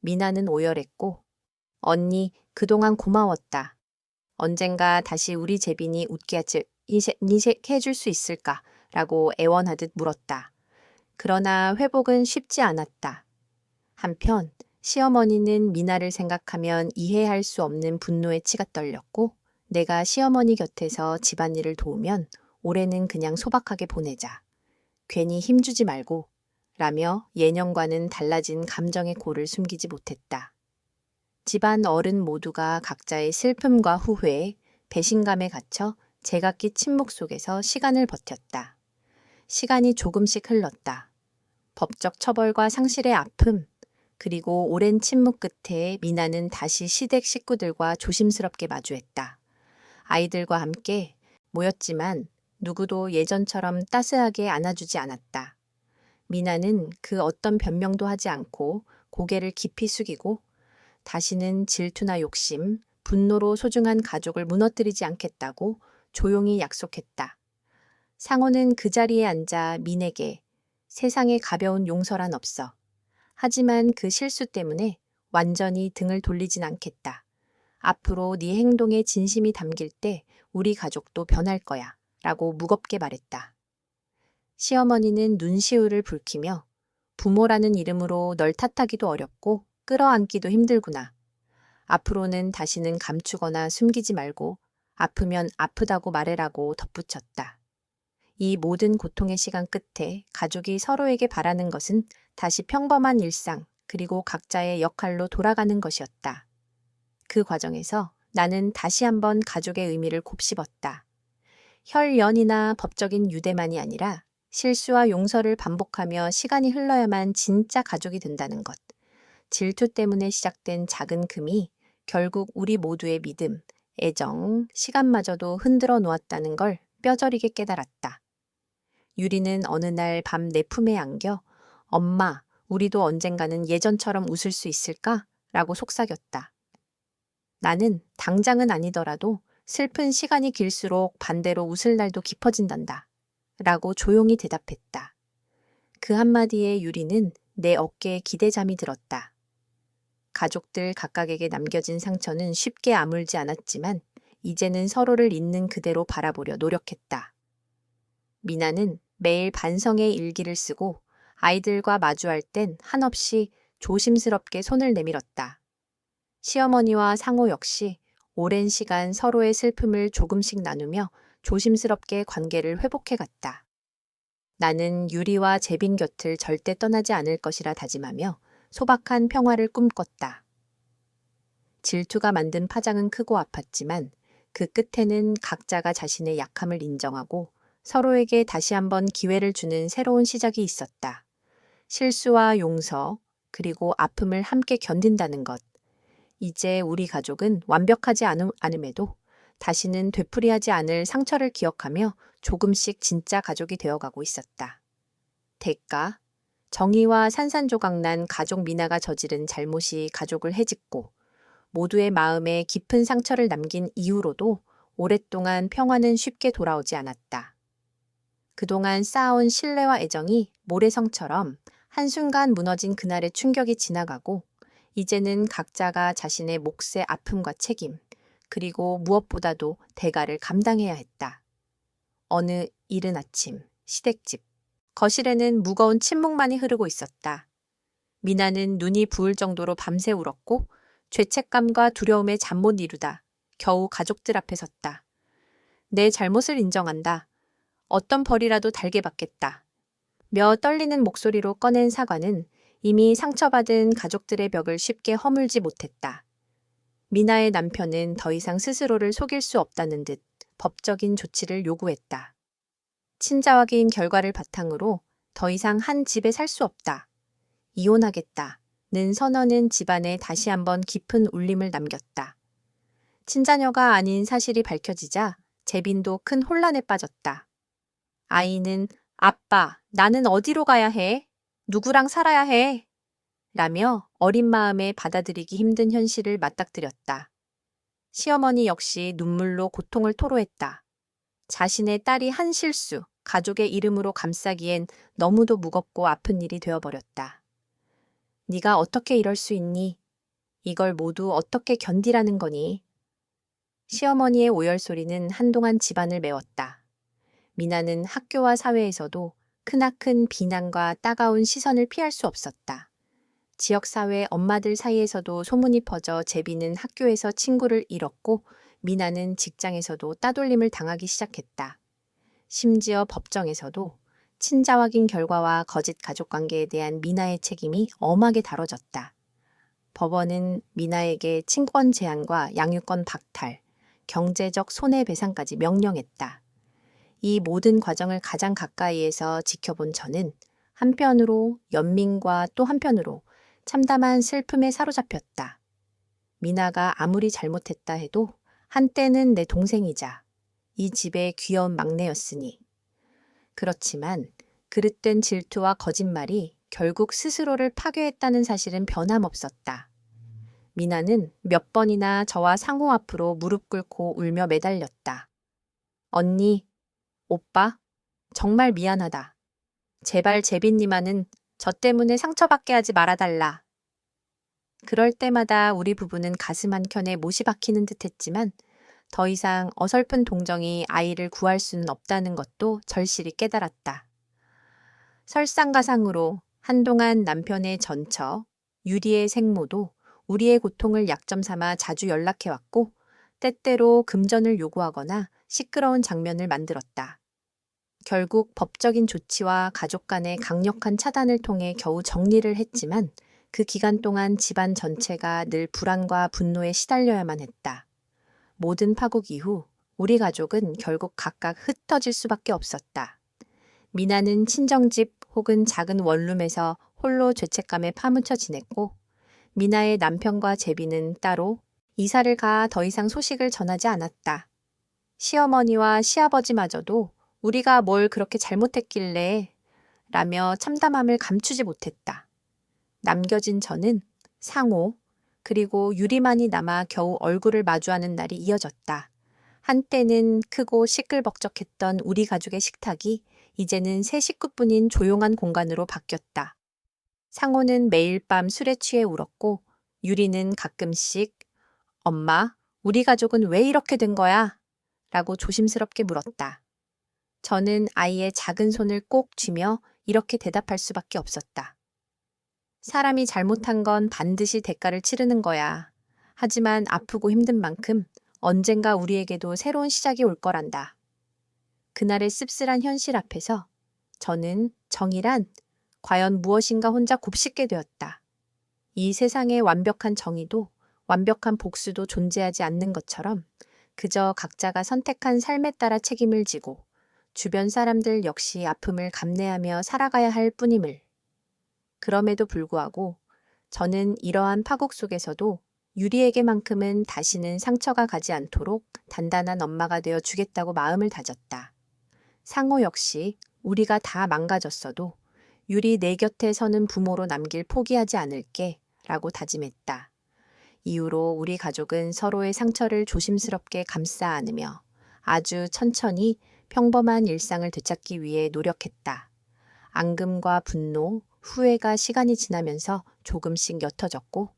Speaker 1: 미나는 오열했고 언니 그동안 고마웠다. 언젠가 다시 우리 재빈이 웃게 해줄 수 있을까? 라고 애원하듯 물었다. 그러나 회복은 쉽지 않았다. 한편 시어머니는 미나를 생각하면 이해할 수 없는 분노에 치가 떨렸고 내가 시어머니 곁에서 집안일을 도우면 올해는 그냥 소박하게 보내자. 괜히 힘주지 말고 라며 예년과는 달라진 감정의 골을 숨기지 못했다. 집안 어른 모두가 각자의 슬픔과 후회, 배신감에 갇혀 제각기 침묵 속에서 시간을 버텼다. 시간이 조금씩 흘렀다. 법적 처벌과 상실의 아픔, 그리고 오랜 침묵 끝에 미나는 다시 시댁 식구들과 조심스럽게 마주했다. 아이들과 함께 모였지만 누구도 예전처럼 따스하게 안아주지 않았다. 미나는 그 어떤 변명도 하지 않고 고개를 깊이 숙이고 다시는 질투나 욕심, 분노로 소중한 가족을 무너뜨리지 않겠다고 조용히 약속했다. 상호는 그 자리에 앉아 민에게 세상에 가벼운 용서란 없어. 하지만 그 실수 때문에 완전히 등을 돌리진 않겠다. 앞으로 네 행동에 진심이 담길 때 우리 가족도 변할 거야. 라고 무겁게 말했다. 시어머니는 눈시울을 붉히며 부모라는 이름으로 널 탓하기도 어렵고 끌어안기도 힘들구나. 앞으로는 다시는 감추거나 숨기지 말고 아프면 아프다고 말해라고 덧붙였다. 이 모든 고통의 시간 끝에 가족이 서로에게 바라는 것은 다시 평범한 일상 그리고 각자의 역할로 돌아가는 것이었다. 그 과정에서 나는 다시 한번 가족의 의미를 곱씹었다. 혈연이나 법적인 유대만이 아니라 실수와 용서를 반복하며 시간이 흘러야만 진짜 가족이 된다는 것. 질투 때문에 시작된 작은 금이 결국 우리 모두의 믿음, 애정, 시간마저도 흔들어 놓았다는 걸 뼈저리게 깨달았다. 유리는 어느 날 밤 내 품에 안겨 엄마, 우리도 언젠가는 예전처럼 웃을 수 있을까? 라고 속삭였다. 나는 당장은 아니더라도 슬픈 시간이 길수록 반대로 웃을 날도 깊어진단다. 라고 조용히 대답했다. 그 한마디에 유리는 내 어깨에 기대잠이 들었다. 가족들 각각에게 남겨진 상처는 쉽게 아물지 않았지만 이제는 서로를 있는 그대로 바라보려 노력했다. 미나는 매일 반성의 일기를 쓰고 아이들과 마주할 땐 한없이 조심스럽게 손을 내밀었다. 시어머니와 상호 역시 오랜 시간 서로의 슬픔을 조금씩 나누며 조심스럽게 관계를 회복해 갔다. 나는 유리와 재빈 곁을 절대 떠나지 않을 것이라 다짐하며 소박한 평화를 꿈꿨다. 질투가 만든 파장은 크고 아팠지만 그 끝에는 각자가 자신의 약함을 인정하고 서로에게 다시 한번 기회를 주는 새로운 시작이 있었다. 실수와 용서, 그리고 아픔을 함께 견딘다는 것. 이제 우리 가족은 완벽하지 않음에도 다시는 되풀이하지 않을 상처를 기억하며 조금씩 진짜 가족이 되어가고 있었다. 대가, 정의와 산산조각난 가족 미나가 저지른 잘못이 가족을 해짓고 모두의 마음에 깊은 상처를 남긴 이후로도 오랫동안 평화는 쉽게 돌아오지 않았다. 그동안 쌓아온 신뢰와 애정이 모래성처럼 한순간 무너진 그날의 충격이 지나가고 이제는 각자가 자신의 몫의 아픔과 책임, 그리고 무엇보다도 대가를 감당해야 했다. 어느 이른 아침, 시댁집. 거실에는 무거운 침묵만이 흐르고 있었다. 미나는 눈이 부을 정도로 밤새 울었고 죄책감과 두려움에 잠 못 이루다 겨우 가족들 앞에 섰다. 내 잘못을 인정한다. 어떤 벌이라도 달게 받겠다. 며 떨리는 목소리로 꺼낸 사과는 이미 상처받은 가족들의 벽을 쉽게 허물지 못했다. 미나의 남편은 더 이상 스스로를 속일 수 없다는 듯 법적인 조치를 요구했다. 친자 확인 결과를 바탕으로 더 이상 한 집에 살 수 없다. 이혼하겠다는 선언은 집안에 다시 한번 깊은 울림을 남겼다. 친자녀가 아닌 사실이 밝혀지자 재빈도 큰 혼란에 빠졌다. 아이는 아빠, 나는 어디로 가야 해? 누구랑 살아야 해? 라며 어린 마음에 받아들이기 힘든 현실을 맞닥뜨렸다. 시어머니 역시 눈물로 고통을 토로했다. 자신의 딸이 한 실수, 가족의 이름으로 감싸기엔 너무도 무겁고 아픈 일이 되어버렸다. 네가 어떻게 이럴 수 있니? 이걸 모두 어떻게 견디라는 거니? 시어머니의 오열 소리는 한동안 집안을 메웠다. 미나는 학교와 사회에서도 크나큰 비난과 따가운 시선을 피할 수 없었다. 지역사회 엄마들 사이에서도 소문이 퍼져 재빈은 학교에서 친구를 잃었고 미나는 직장에서도 따돌림을 당하기 시작했다. 심지어 법정에서도 친자 확인 결과와 거짓 가족관계에 대한 미나의 책임이 엄하게 다뤄졌다. 법원은 미나에게 친권 제한과 양육권 박탈, 경제적 손해배상까지 명령했다. 이 모든 과정을 가장 가까이에서 지켜본 저는 한편으로 연민과 또 한편으로 참담한 슬픔에 사로잡혔다. 미나가 아무리 잘못했다 해도 한때는 내 동생이자 이 집의 귀여운 막내였으니. 그렇지만 그릇된 질투와 거짓말이 결국 스스로를 파괴했다는 사실은 변함없었다. 미나는 몇 번이나 저와 상호 앞으로 무릎 꿇고 울며 매달렸다. 언니, 오빠, 정말 미안하다. 제발 재빈님아는 저 때문에 상처받게 하지 말아달라. 그럴 때마다 우리 부부는 가슴 한켠에 못이 박히는 듯 했지만 더 이상 어설픈 동정이 아이를 구할 수는 없다는 것도 절실히 깨달았다. 설상가상으로 한동안 남편의 전처, 유리의 생모도 우리의 고통을 약점 삼아 자주 연락해왔고 때때로 금전을 요구하거나 시끄러운 장면을 만들었다. 결국 법적인 조치와 가족 간의 강력한 차단을 통해 겨우 정리를 했지만 그 기간 동안 집안 전체가 늘 불안과 분노에 시달려야만 했다. 모든 파국 이후 우리 가족은 결국 각각 흩어질 수밖에 없었다. 미나는 친정집 혹은 작은 원룸에서 홀로 죄책감에 파묻혀 지냈고 미나의 남편과 재빈은 따로 이사를 가 더 이상 소식을 전하지 않았다. 시어머니와 시아버지마저도 우리가 뭘 그렇게 잘못했길래 라며 참담함을 감추지 못했다. 남겨진 저는 상호 그리고 유리만이 남아 겨우 얼굴을 마주하는 날이 이어졌다. 한때는 크고 시끌벅적했던 우리 가족의 식탁이 이제는 세 식구뿐인 조용한 공간으로 바뀌었다. 상호는 매일 밤 술에 취해 울었고 유리는 가끔씩 엄마, 우리 가족은 왜 이렇게 된 거야? 라고 조심스럽게 물었다. 저는 아이의 작은 손을 꼭 쥐며 이렇게 대답할 수밖에 없었다. 사람이 잘못한 건 반드시 대가를 치르는 거야. 하지만 아프고 힘든 만큼 언젠가 우리에게도 새로운 시작이 올 거란다. 그날의 씁쓸한 현실 앞에서 저는 정의란 과연 무엇인가 혼자 곱씹게 되었다. 이 세상에 완벽한 정의도 완벽한 복수도 존재하지 않는 것처럼 그저 각자가 선택한 삶에 따라 책임을 지고 주변 사람들 역시 아픔을 감내하며 살아가야 할 뿐임을. 그럼에도 불구하고 저는 이러한 파국 속에서도 유리에게만큼은 다시는 상처가 가지 않도록 단단한 엄마가 되어 주겠다고 마음을 다졌다. 상호 역시 우리가 다 망가졌어도 유리 내 곁에 서는 부모로 남길 포기하지 않을게 라고 다짐했다. 이후로 우리 가족은 서로의 상처를 조심스럽게 감싸 안으며 아주 천천히 평범한 일상을 되찾기 위해 노력했다. 앙금과 분노, 후회가 시간이 지나면서 조금씩 옅어졌고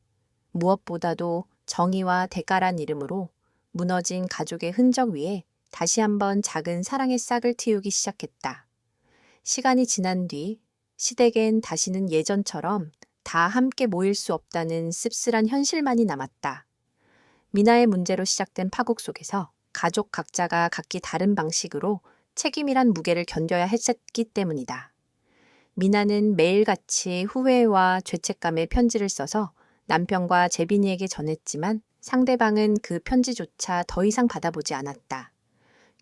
Speaker 1: 무엇보다도 정의와 대가란 이름으로 무너진 가족의 흔적 위에 다시 한번 작은 사랑의 싹을 틔우기 시작했다. 시간이 지난 뒤 시댁엔 다시는 예전처럼 다 함께 모일 수 없다는 씁쓸한 현실만이 남았다. 미나의 문제로 시작된 파국 속에서 가족 각자가 각기 다른 방식으로 책임이란 무게를 견뎌야 했기 때문이다. 미나는 매일같이 후회와 죄책감의 편지를 써서 남편과 재빈이에게 전했지만 상대방은 그 편지조차 더 이상 받아보지 않았다.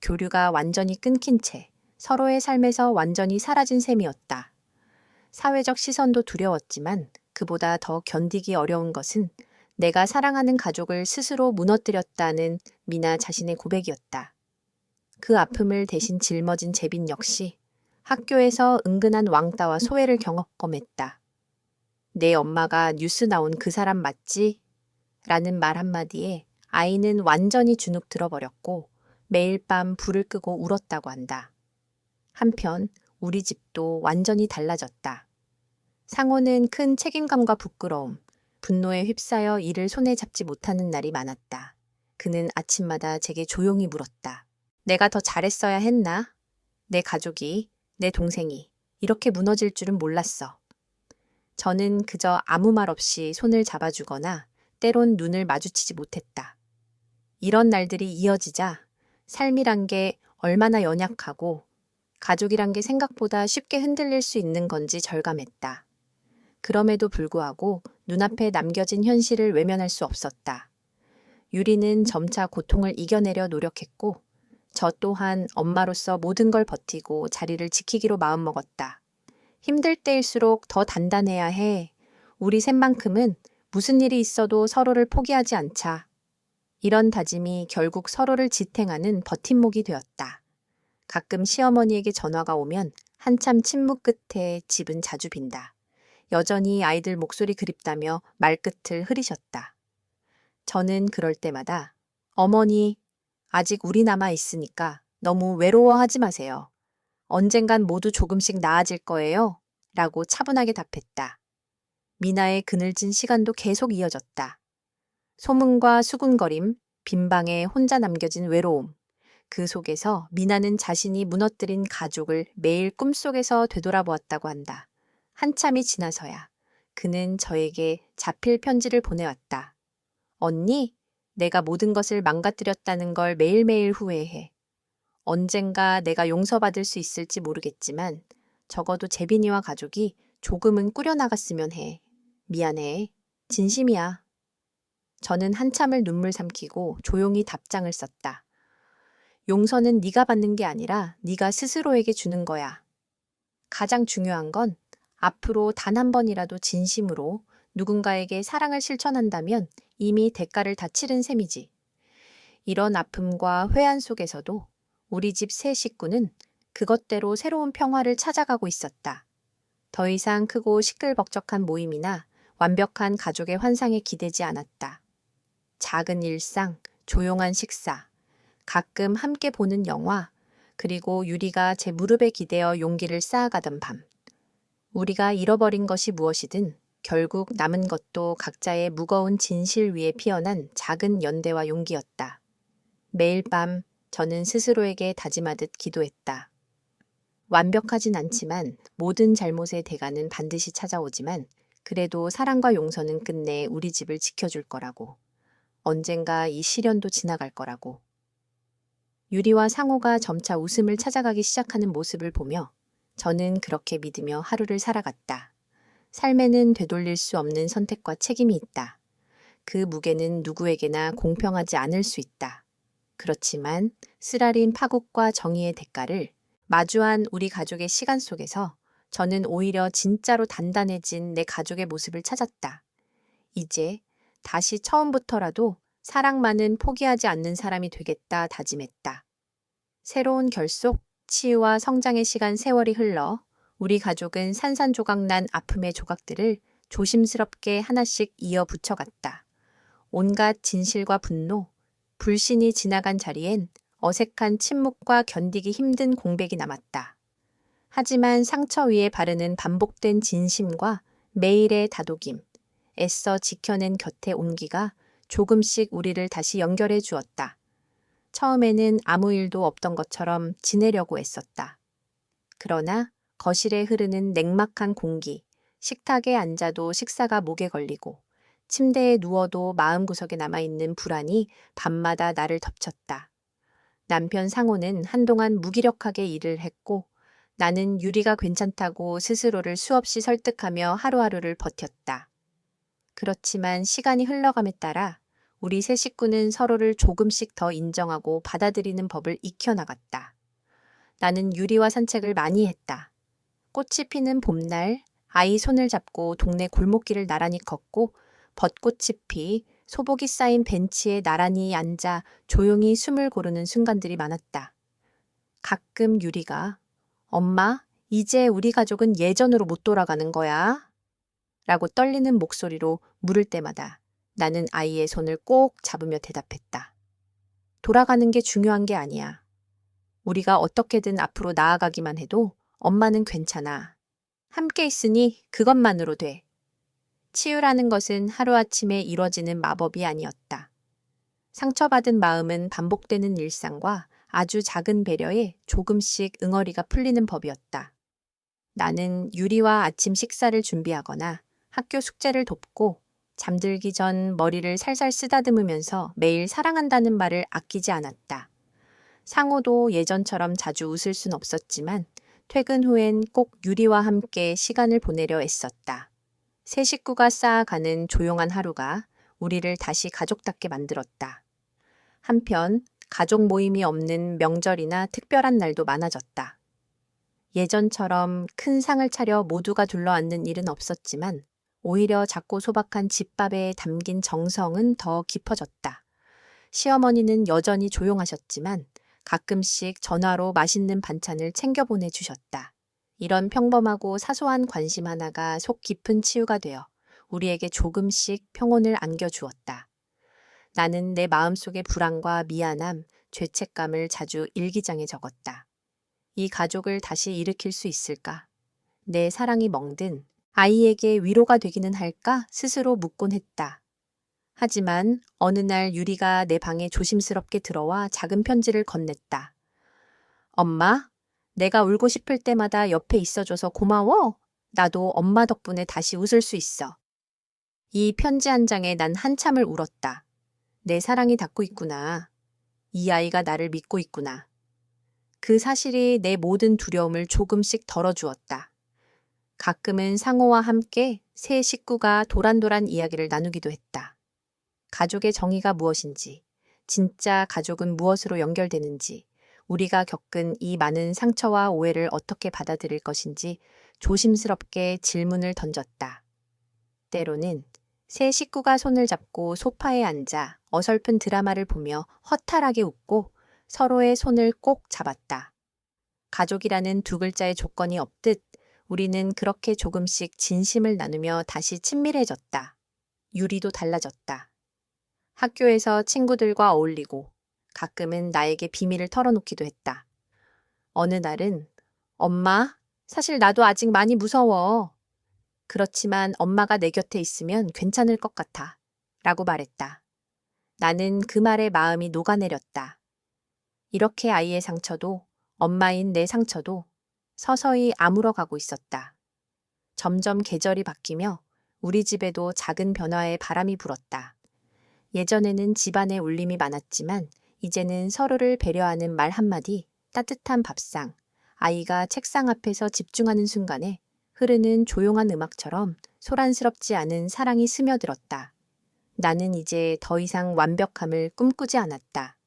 Speaker 1: 교류가 완전히 끊긴 채 서로의 삶에서 완전히 사라진 셈이었다. 사회적 시선도 두려웠지만 그보다 더 견디기 어려운 것은 내가 사랑하는 가족을 스스로 무너뜨렸다는 미나 자신의 고백이었다. 그 아픔을 대신 짊어진 재빈 역시 학교에서 은근한 왕따와 소외를 경험했다. 내 엄마가 뉴스 나온 그 사람 맞지? 라는 말 한마디에 아이는 완전히 주눅 들어버렸고 매일 밤 불을 끄고 울었다고 한다. 한편 우리 집도 완전히 달라졌다. 상호는 큰 책임감과 부끄러움, 분노에 휩싸여 일을 손에 잡지 못하는 날이 많았다. 그는 아침마다 제게 조용히 물었다. 내가 더 잘했어야 했나? 내 가족이, 내 동생이 이렇게 무너질 줄은 몰랐어. 저는 그저 아무 말 없이 손을 잡아주거나 때론 눈을 마주치지 못했다. 이런 날들이 이어지자 삶이란 게 얼마나 연약하고 가족이란 게 생각보다 쉽게 흔들릴 수 있는 건지 절감했다. 그럼에도 불구하고 눈앞에 남겨진 현실을 외면할 수 없었다. 유리는 점차 고통을 이겨내려 노력했고 저 또한 엄마로서 모든 걸 버티고 자리를 지키기로 마음먹었다. 힘들 때일수록 더 단단해야 해. 우리 셋만큼은 무슨 일이 있어도 서로를 포기하지 않자. 이런 다짐이 결국 서로를 지탱하는 버팀목이 되었다. 가끔 시어머니에게 전화가 오면 한참 침묵 끝에 집은 자주 빈다. 여전히 아이들 목소리 그립다며 말끝을 흐리셨다. 저는 그럴 때마다 어머니, 아직 우리 남아 있으니까 너무 외로워하지 마세요. 언젠간 모두 조금씩 나아질 거예요. 라고 차분하게 답했다. 미나의 그늘진 시간도 계속 이어졌다. 소문과 수군거림, 빈방에 혼자 남겨진 외로움. 그 속에서 미나는 자신이 무너뜨린 가족을 매일 꿈속에서 되돌아보았다고 한다. 한참이 지나서야 그는 저에게 자필 편지를 보내왔다. 언니, 내가 모든 것을 망가뜨렸다는 걸 매일매일 후회해. 언젠가 내가 용서받을 수 있을지 모르겠지만 적어도 재빈이와 가족이 조금은 꾸려나갔으면 해. 미안해. 진심이야. 저는 한참을 눈물 삼키고 조용히 답장을 썼다. 용서는 네가 받는 게 아니라 네가 스스로에게 주는 거야. 가장 중요한 건 앞으로 단 한 번이라도 진심으로 누군가에게 사랑을 실천한다면 이미 대가를 다 치른 셈이지. 이런 아픔과 회한 속에서도 우리 집 세 식구는 그것대로 새로운 평화를 찾아가고 있었다. 더 이상 크고 시끌벅적한 모임이나 완벽한 가족의 환상에 기대지 않았다. 작은 일상, 조용한 식사, 가끔 함께 보는 영화, 그리고 유리가 제 무릎에 기대어 용기를 쌓아가던 밤. 우리가 잃어버린 것이 무엇이든 결국 남은 것도 각자의 무거운 진실 위에 피어난 작은 연대와 용기였다. 매일 밤 저는 스스로에게 다짐하듯 기도했다. 완벽하진 않지만 모든 잘못의 대가는 반드시 찾아오지만 그래도 사랑과 용서는 끝내 우리 집을 지켜줄 거라고. 언젠가 이 시련도 지나갈 거라고. 유리와 상호가 점차 웃음을 찾아가기 시작하는 모습을 보며 저는 그렇게 믿으며 하루를 살아갔다. 삶에는 되돌릴 수 없는 선택과 책임이 있다. 그 무게는 누구에게나 공평하지 않을 수 있다. 그렇지만 쓰라린 파국과 정의의 대가를 마주한 우리 가족의 시간 속에서 저는 오히려 진짜로 단단해진 내 가족의 모습을 찾았다. 이제 다시 처음부터라도 사랑만은 포기하지 않는 사람이 되겠다 다짐했다. 새로운 결속, 치유와 성장의 시간 세월이 흘러 우리 가족은 산산조각난 아픔의 조각들을 조심스럽게 하나씩 이어 붙여갔다. 온갖 진실과 분노, 불신이 지나간 자리엔 어색한 침묵과 견디기 힘든 공백이 남았다. 하지만 상처 위에 바르는 반복된 진심과 매일의 다독임, 애써 지켜낸 곁의 온기가 조금씩 우리를 다시 연결해 주었다. 처음에는 아무 일도 없던 것처럼 지내려고 애썼다. 그러나 거실에 흐르는 냉막한 공기, 식탁에 앉아도 식사가 목에 걸리고 침대에 누워도 마음구석에 남아있는 불안이 밤마다 나를 덮쳤다. 남편 상호는 한동안 무기력하게 일을 했고 나는 유리가 괜찮다고 스스로를 수없이 설득하며 하루하루를 버텼다. 그렇지만 시간이 흘러감에 따라 우리 세 식구는 서로를 조금씩 더 인정하고 받아들이는 법을 익혀나갔다. 나는 유리와 산책을 많이 했다. 꽃이 피는 봄날 아이 손을 잡고 동네 골목길을 나란히 걷고 벚꽃이 피 소복이 쌓인 벤치에 나란히 앉아 조용히 숨을 고르는 순간들이 많았다. 가끔 유리가 엄마, 이제 우리 가족은 예전으로 못 돌아가는 거야? 라고 떨리는 목소리로 물을 때마다 나는 아이의 손을 꼭 잡으며 대답했다. 돌아가는 게 중요한 게 아니야. 우리가 어떻게든 앞으로 나아가기만 해도 엄마는 괜찮아. 함께 있으니 그것만으로 돼. 치유라는 것은 하루아침에 이뤄지는 마법이 아니었다. 상처받은 마음은 반복되는 일상과 아주 작은 배려에 조금씩 응어리가 풀리는 법이었다. 나는 유리와 아침 식사를 준비하거나 학교 숙제를 돕고 잠들기 전 머리를 살살 쓰다듬으면서 매일 사랑한다는 말을 아끼지 않았다. 상호도 예전처럼 자주 웃을 순 없었지만 퇴근 후엔 꼭 유리와 함께 시간을 보내려 애썼다. 세 식구가 쌓아가는 조용한 하루가 우리를 다시 가족답게 만들었다. 한편 가족 모임이 없는 명절이나 특별한 날도 많아졌다. 예전처럼 큰 상을 차려 모두가 둘러앉는 일은 없었지만 오히려 작고 소박한 집밥에 담긴 정성은 더 깊어졌다. 시어머니는 여전히 조용하셨지만 가끔씩 전화로 맛있는 반찬을 챙겨 보내주셨다. 이런 평범하고 사소한 관심 하나가 속 깊은 치유가 되어 우리에게 조금씩 평온을 안겨주었다. 나는 내 마음속의 불안과 미안함, 죄책감을 자주 일기장에 적었다. 이 가족을 다시 일으킬 수 있을까? 내 사랑이 멍든 아이에게 위로가 되기는 할까 스스로 묻곤 했다. 하지만 어느 날 유리가 내 방에 조심스럽게 들어와 작은 편지를 건넸다. 엄마, 내가 울고 싶을 때마다 옆에 있어줘서 고마워. 나도 엄마 덕분에 다시 웃을 수 있어. 이 편지 한 장에 난 한참을 울었다. 내 사랑이 닿고 있구나. 이 아이가 나를 믿고 있구나. 그 사실이 내 모든 두려움을 조금씩 덜어주었다. 가끔은 상호와 함께 세 식구가 도란도란 이야기를 나누기도 했다. 가족의 정의가 무엇인지, 진짜 가족은 무엇으로 연결되는지, 우리가 겪은 이 많은 상처와 오해를 어떻게 받아들일 것인지 조심스럽게 질문을 던졌다. 때로는 세 식구가 손을 잡고 소파에 앉아 어설픈 드라마를 보며 허탈하게 웃고 서로의 손을 꼭 잡았다. 가족이라는 두 글자의 조건이 없듯 우리는 그렇게 조금씩 진심을 나누며 다시 친밀해졌다. 유리도 달라졌다. 학교에서 친구들과 어울리고 가끔은 나에게 비밀을 털어놓기도 했다. 어느 날은 엄마, 사실 나도 아직 많이 무서워. 그렇지만 엄마가 내 곁에 있으면 괜찮을 것 같아. 라고 말했다. 나는 그 말에 마음이 녹아내렸다. 이렇게 아이의 상처도 엄마인 내 상처도 서서히 아물어가고 있었다. 점점 계절이 바뀌며 우리 집에도 작은 변화의 바람이 불었다. 예전에는 집안에 울림이 많았지만 이제는 서로를 배려하는 말 한마디, 따뜻한 밥상, 아이가 책상 앞에서 집중하는 순간에 흐르는 조용한 음악처럼 소란스럽지 않은 사랑이 스며들었다. 나는 이제 더 이상 완벽함을 꿈꾸지 않았다.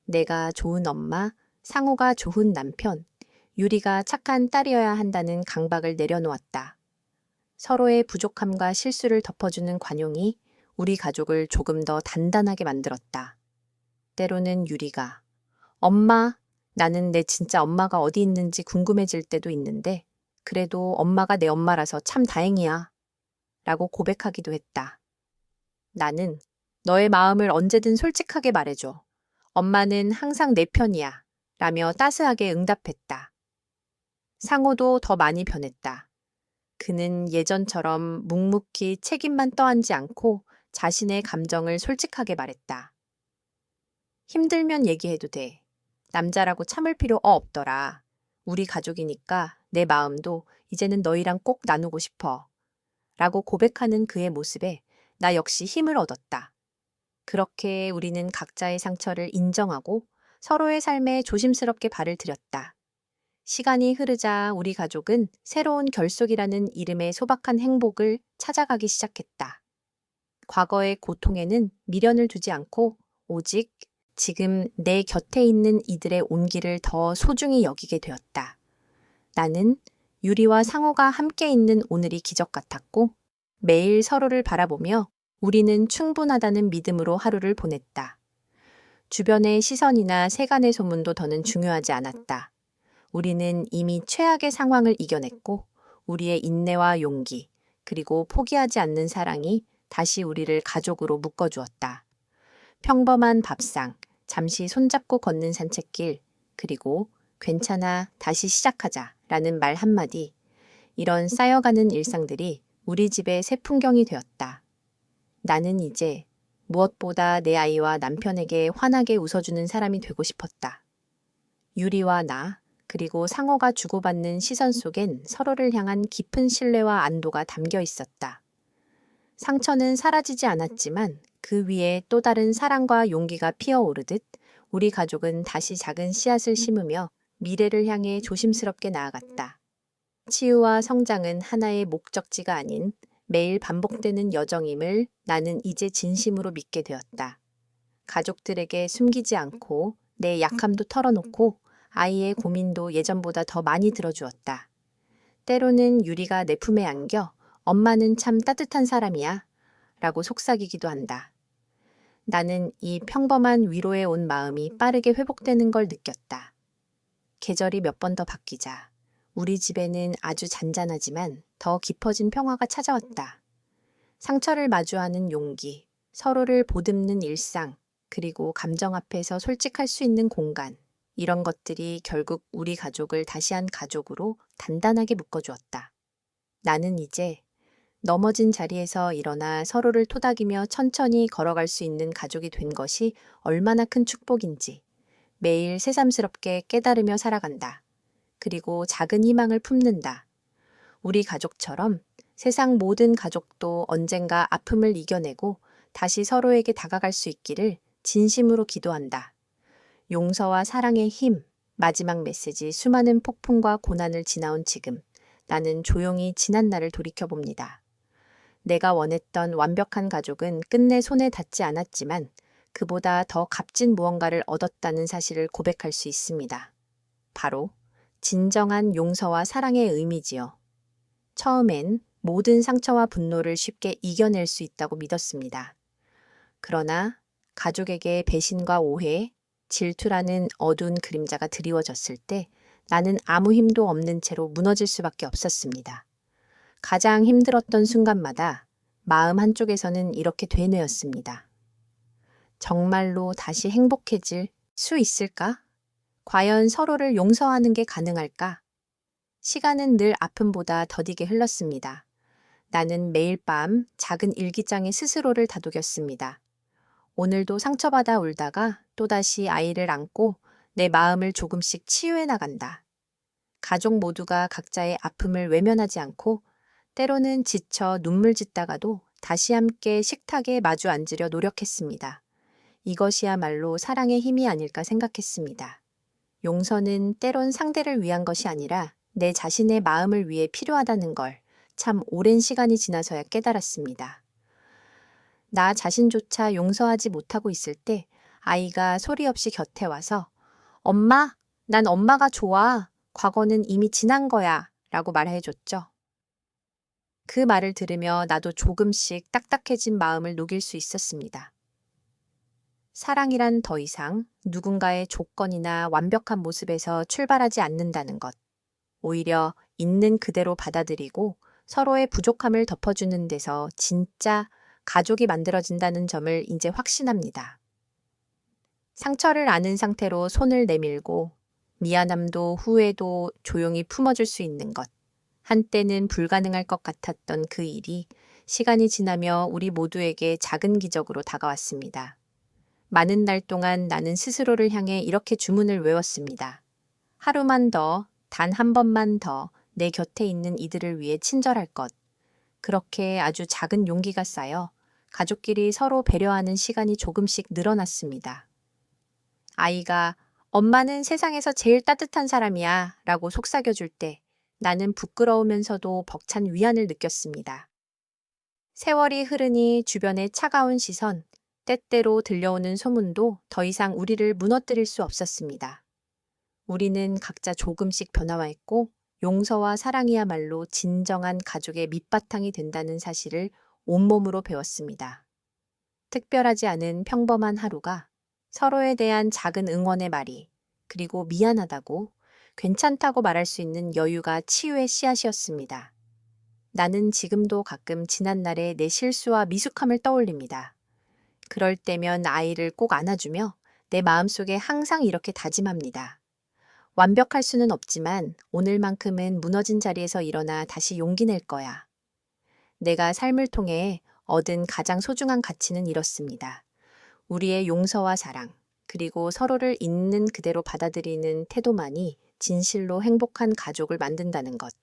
Speaker 1: 내가 좋은 엄마, 상호가 좋은 남편, 유리가 착한 딸이어야 한다는 강박을 내려놓았다. 서로의 부족함과 실수를 덮어주는 관용이 우리 가족을 조금 더 단단하게 만들었다. 때로는 유리가 엄마, 나는 내 진짜 엄마가 어디 있는지 궁금해질 때도 있는데 그래도 엄마가 내 엄마라서 참 다행이야. 라고 고백하기도 했다. 나는 너의 마음을 언제든 솔직하게 말해줘. 엄마는 항상 내 편이야. 라며 따스하게 응답했다. 상호도 더 많이 변했다. 그는 예전처럼 묵묵히 책임만 떠안지 않고 자신의 감정을 솔직하게 말했다. 힘들면 얘기해도 돼. 남자라고 참을 필요 없더라. 우리 가족이니까 내 마음도 이제는 너희랑 꼭 나누고 싶어. 라고 고백하는 그의 모습에 나 역시 힘을 얻었다. 그렇게 우리는 각자의 상처를 인정하고 서로의 삶에 조심스럽게 발을 들였다. 시간이 흐르자 우리 가족은 새로운 결속이라는 이름의 소박한 행복을 찾아가기 시작했다. 과거의 고통에는 미련을 두지 않고 오직 지금 내 곁에 있는 이들의 온기를 더 소중히 여기게 되었다. 나는 유리와 상호가 함께 있는 오늘이 기적 같았고 매일 서로를 바라보며 우리는 충분하다는 믿음으로 하루를 보냈다. 주변의 시선이나 세간의 소문도 더는 중요하지 않았다. 우리는 이미 최악의 상황을 이겨냈고 우리의 인내와 용기 그리고 포기하지 않는 사랑이 다시 우리를 가족으로 묶어주었다. 평범한 밥상, 잠시 손잡고 걷는 산책길, 그리고 괜찮아, 다시 시작하자 라는 말 한마디. 이런 쌓여가는 일상들이 우리 집의 새 풍경이 되었다. 나는 이제 무엇보다 내 아이와 남편에게 환하게 웃어주는 사람이 되고 싶었다. 유리와 나, 그리고 상호가 주고받는 시선 속엔 서로를 향한 깊은 신뢰와 안도가 담겨 있었다. 상처는 사라지지 않았지만 그 위에 또 다른 사랑과 용기가 피어오르듯 우리 가족은 다시 작은 씨앗을 심으며 미래를 향해 조심스럽게 나아갔다. 치유와 성장은 하나의 목적지가 아닌 매일 반복되는 여정임을 나는 이제 진심으로 믿게 되었다. 가족들에게 숨기지 않고 내 약함도 털어놓고 아이의 고민도 예전보다 더 많이 들어주었다. 때로는 유리가 내 품에 안겨 엄마는 참 따뜻한 사람이야 라고 속삭이기도 한다. 나는 이 평범한 위로에 온 마음이 빠르게 회복되는 걸 느꼈다. 계절이 몇 번 더 바뀌자 우리 집에는 아주 잔잔하지만 더 깊어진 평화가 찾아왔다. 상처를 마주하는 용기, 서로를 보듬는 일상, 그리고 감정 앞에서 솔직할 수 있는 공간. 이런 것들이 결국 우리 가족을 다시 한 가족으로 단단하게 묶어주었다. 나는 이제 넘어진 자리에서 일어나 서로를 토닥이며 천천히 걸어갈 수 있는 가족이 된 것이 얼마나 큰 축복인지 매일 새삼스럽게 깨달으며 살아간다. 그리고 작은 희망을 품는다. 우리 가족처럼 세상 모든 가족도 언젠가 아픔을 이겨내고 다시 서로에게 다가갈 수 있기를 진심으로 기도한다. 용서와 사랑의 힘, 마지막 메시지 수많은 폭풍과 고난을 지나온 지금 나는 조용히 지난 날을 돌이켜봅니다. 내가 원했던 완벽한 가족은 끝내 손에 닿지 않았지만 그보다 더 값진 무언가를 얻었다는 사실을 고백할 수 있습니다. 바로 진정한 용서와 사랑의 의미지요. 처음엔 모든 상처와 분노를 쉽게 이겨낼 수 있다고 믿었습니다. 그러나 가족에게 배신과 오해, 질투라는 어두운 그림자가 드리워졌을 때 나는 아무 힘도 없는 채로 무너질 수밖에 없었습니다. 가장 힘들었던 순간마다 마음 한쪽에서는 이렇게 되뇌었습니다. 정말로 다시 행복해질 수 있을까? 과연 서로를 용서하는 게 가능할까? 시간은 늘 아픔보다 더디게 흘렀습니다. 나는 매일 밤 작은 일기장에 스스로를 다독였습니다. 오늘도 상처받아 울다가 또다시 아이를 안고 내 마음을 조금씩 치유해 나간다. 가족 모두가 각자의 아픔을 외면하지 않고 때로는 지쳐 눈물 짓다가도 다시 함께 식탁에 마주 앉으려 노력했습니다. 이것이야말로 사랑의 힘이 아닐까 생각했습니다. 용서는 때론 상대를 위한 것이 아니라 내 자신의 마음을 위해 필요하다는 걸 참 오랜 시간이 지나서야 깨달았습니다. 나 자신조차 용서하지 못하고 있을 때 아이가 소리 없이 곁에 와서 엄마, 난 엄마가 좋아. 과거는 이미 지난 거야. 라고 말해줬죠. 그 말을 들으며 나도 조금씩 딱딱해진 마음을 녹일 수 있었습니다. 사랑이란 더 이상 누군가의 조건이나 완벽한 모습에서 출발하지 않는다는 것. 오히려 있는 그대로 받아들이고 서로의 부족함을 덮어주는 데서 진짜 가족이 만들어진다는 점을 이제 확신합니다. 상처를 아는 상태로 손을 내밀고 미안함도 후회도 조용히 품어줄 수 있는 것. 한때는 불가능할 것 같았던 그 일이 시간이 지나며 우리 모두에게 작은 기적으로 다가왔습니다. 많은 날 동안 나는 스스로를 향해 이렇게 주문을 외웠습니다. 하루만 더, 단 한 번만 더 내 곁에 있는 이들을 위해 친절할 것. 그렇게 아주 작은 용기가 쌓여 가족끼리 서로 배려하는 시간이 조금씩 늘어났습니다. 아이가 엄마는 세상에서 제일 따뜻한 사람이야 라고 속삭여줄 때 나는 부끄러우면서도 벅찬 위안을 느꼈습니다. 세월이 흐르니 주변의 차가운 시선, 때때로 들려오는 소문도 더 이상 우리를 무너뜨릴 수 없었습니다. 우리는 각자 조금씩 변화와했고 용서와 사랑이야말로 진정한 가족의 밑바탕이 된다는 사실을 온몸으로 배웠습니다. 특별하지 않은 평범한 하루가 서로에 대한 작은 응원의 말이, 그리고 미안하다고, 괜찮다고 말할 수 있는 여유가 치유의 씨앗이었습니다. 나는 지금도 가끔 지난날의 내 실수와 미숙함을 떠올립니다. 그럴 때면 아이를 꼭 안아주며 내 마음속에 항상 이렇게 다짐합니다. 완벽할 수는 없지만 오늘만큼은 무너진 자리에서 일어나 다시 용기 낼 거야. 내가 삶을 통해 얻은 가장 소중한 가치는 이렇습니다. 우리의 용서와 사랑, 그리고 서로를 있는 그대로 받아들이는 태도만이 진실로 행복한 가족을 만든다는 것.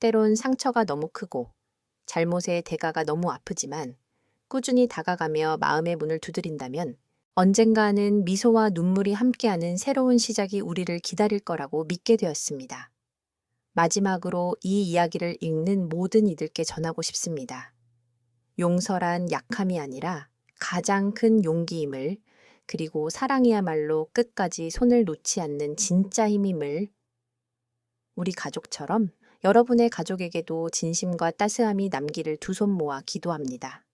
Speaker 1: 때론 상처가 너무 크고 잘못의 대가가 너무 아프지만 꾸준히 다가가며 마음의 문을 두드린다면 언젠가는 미소와 눈물이 함께하는 새로운 시작이 우리를 기다릴 거라고 믿게 되었습니다. 마지막으로 이 이야기를 읽는 모든 이들께 전하고 싶습니다. 용서란 약함이 아니라 가장 큰 용기임을, 그리고 사랑이야말로 끝까지 손을 놓지 않는 진짜 힘임을. 우리 가족처럼 여러분의 가족에게도 진심과 따스함이 남기를 두 손 모아 기도합니다.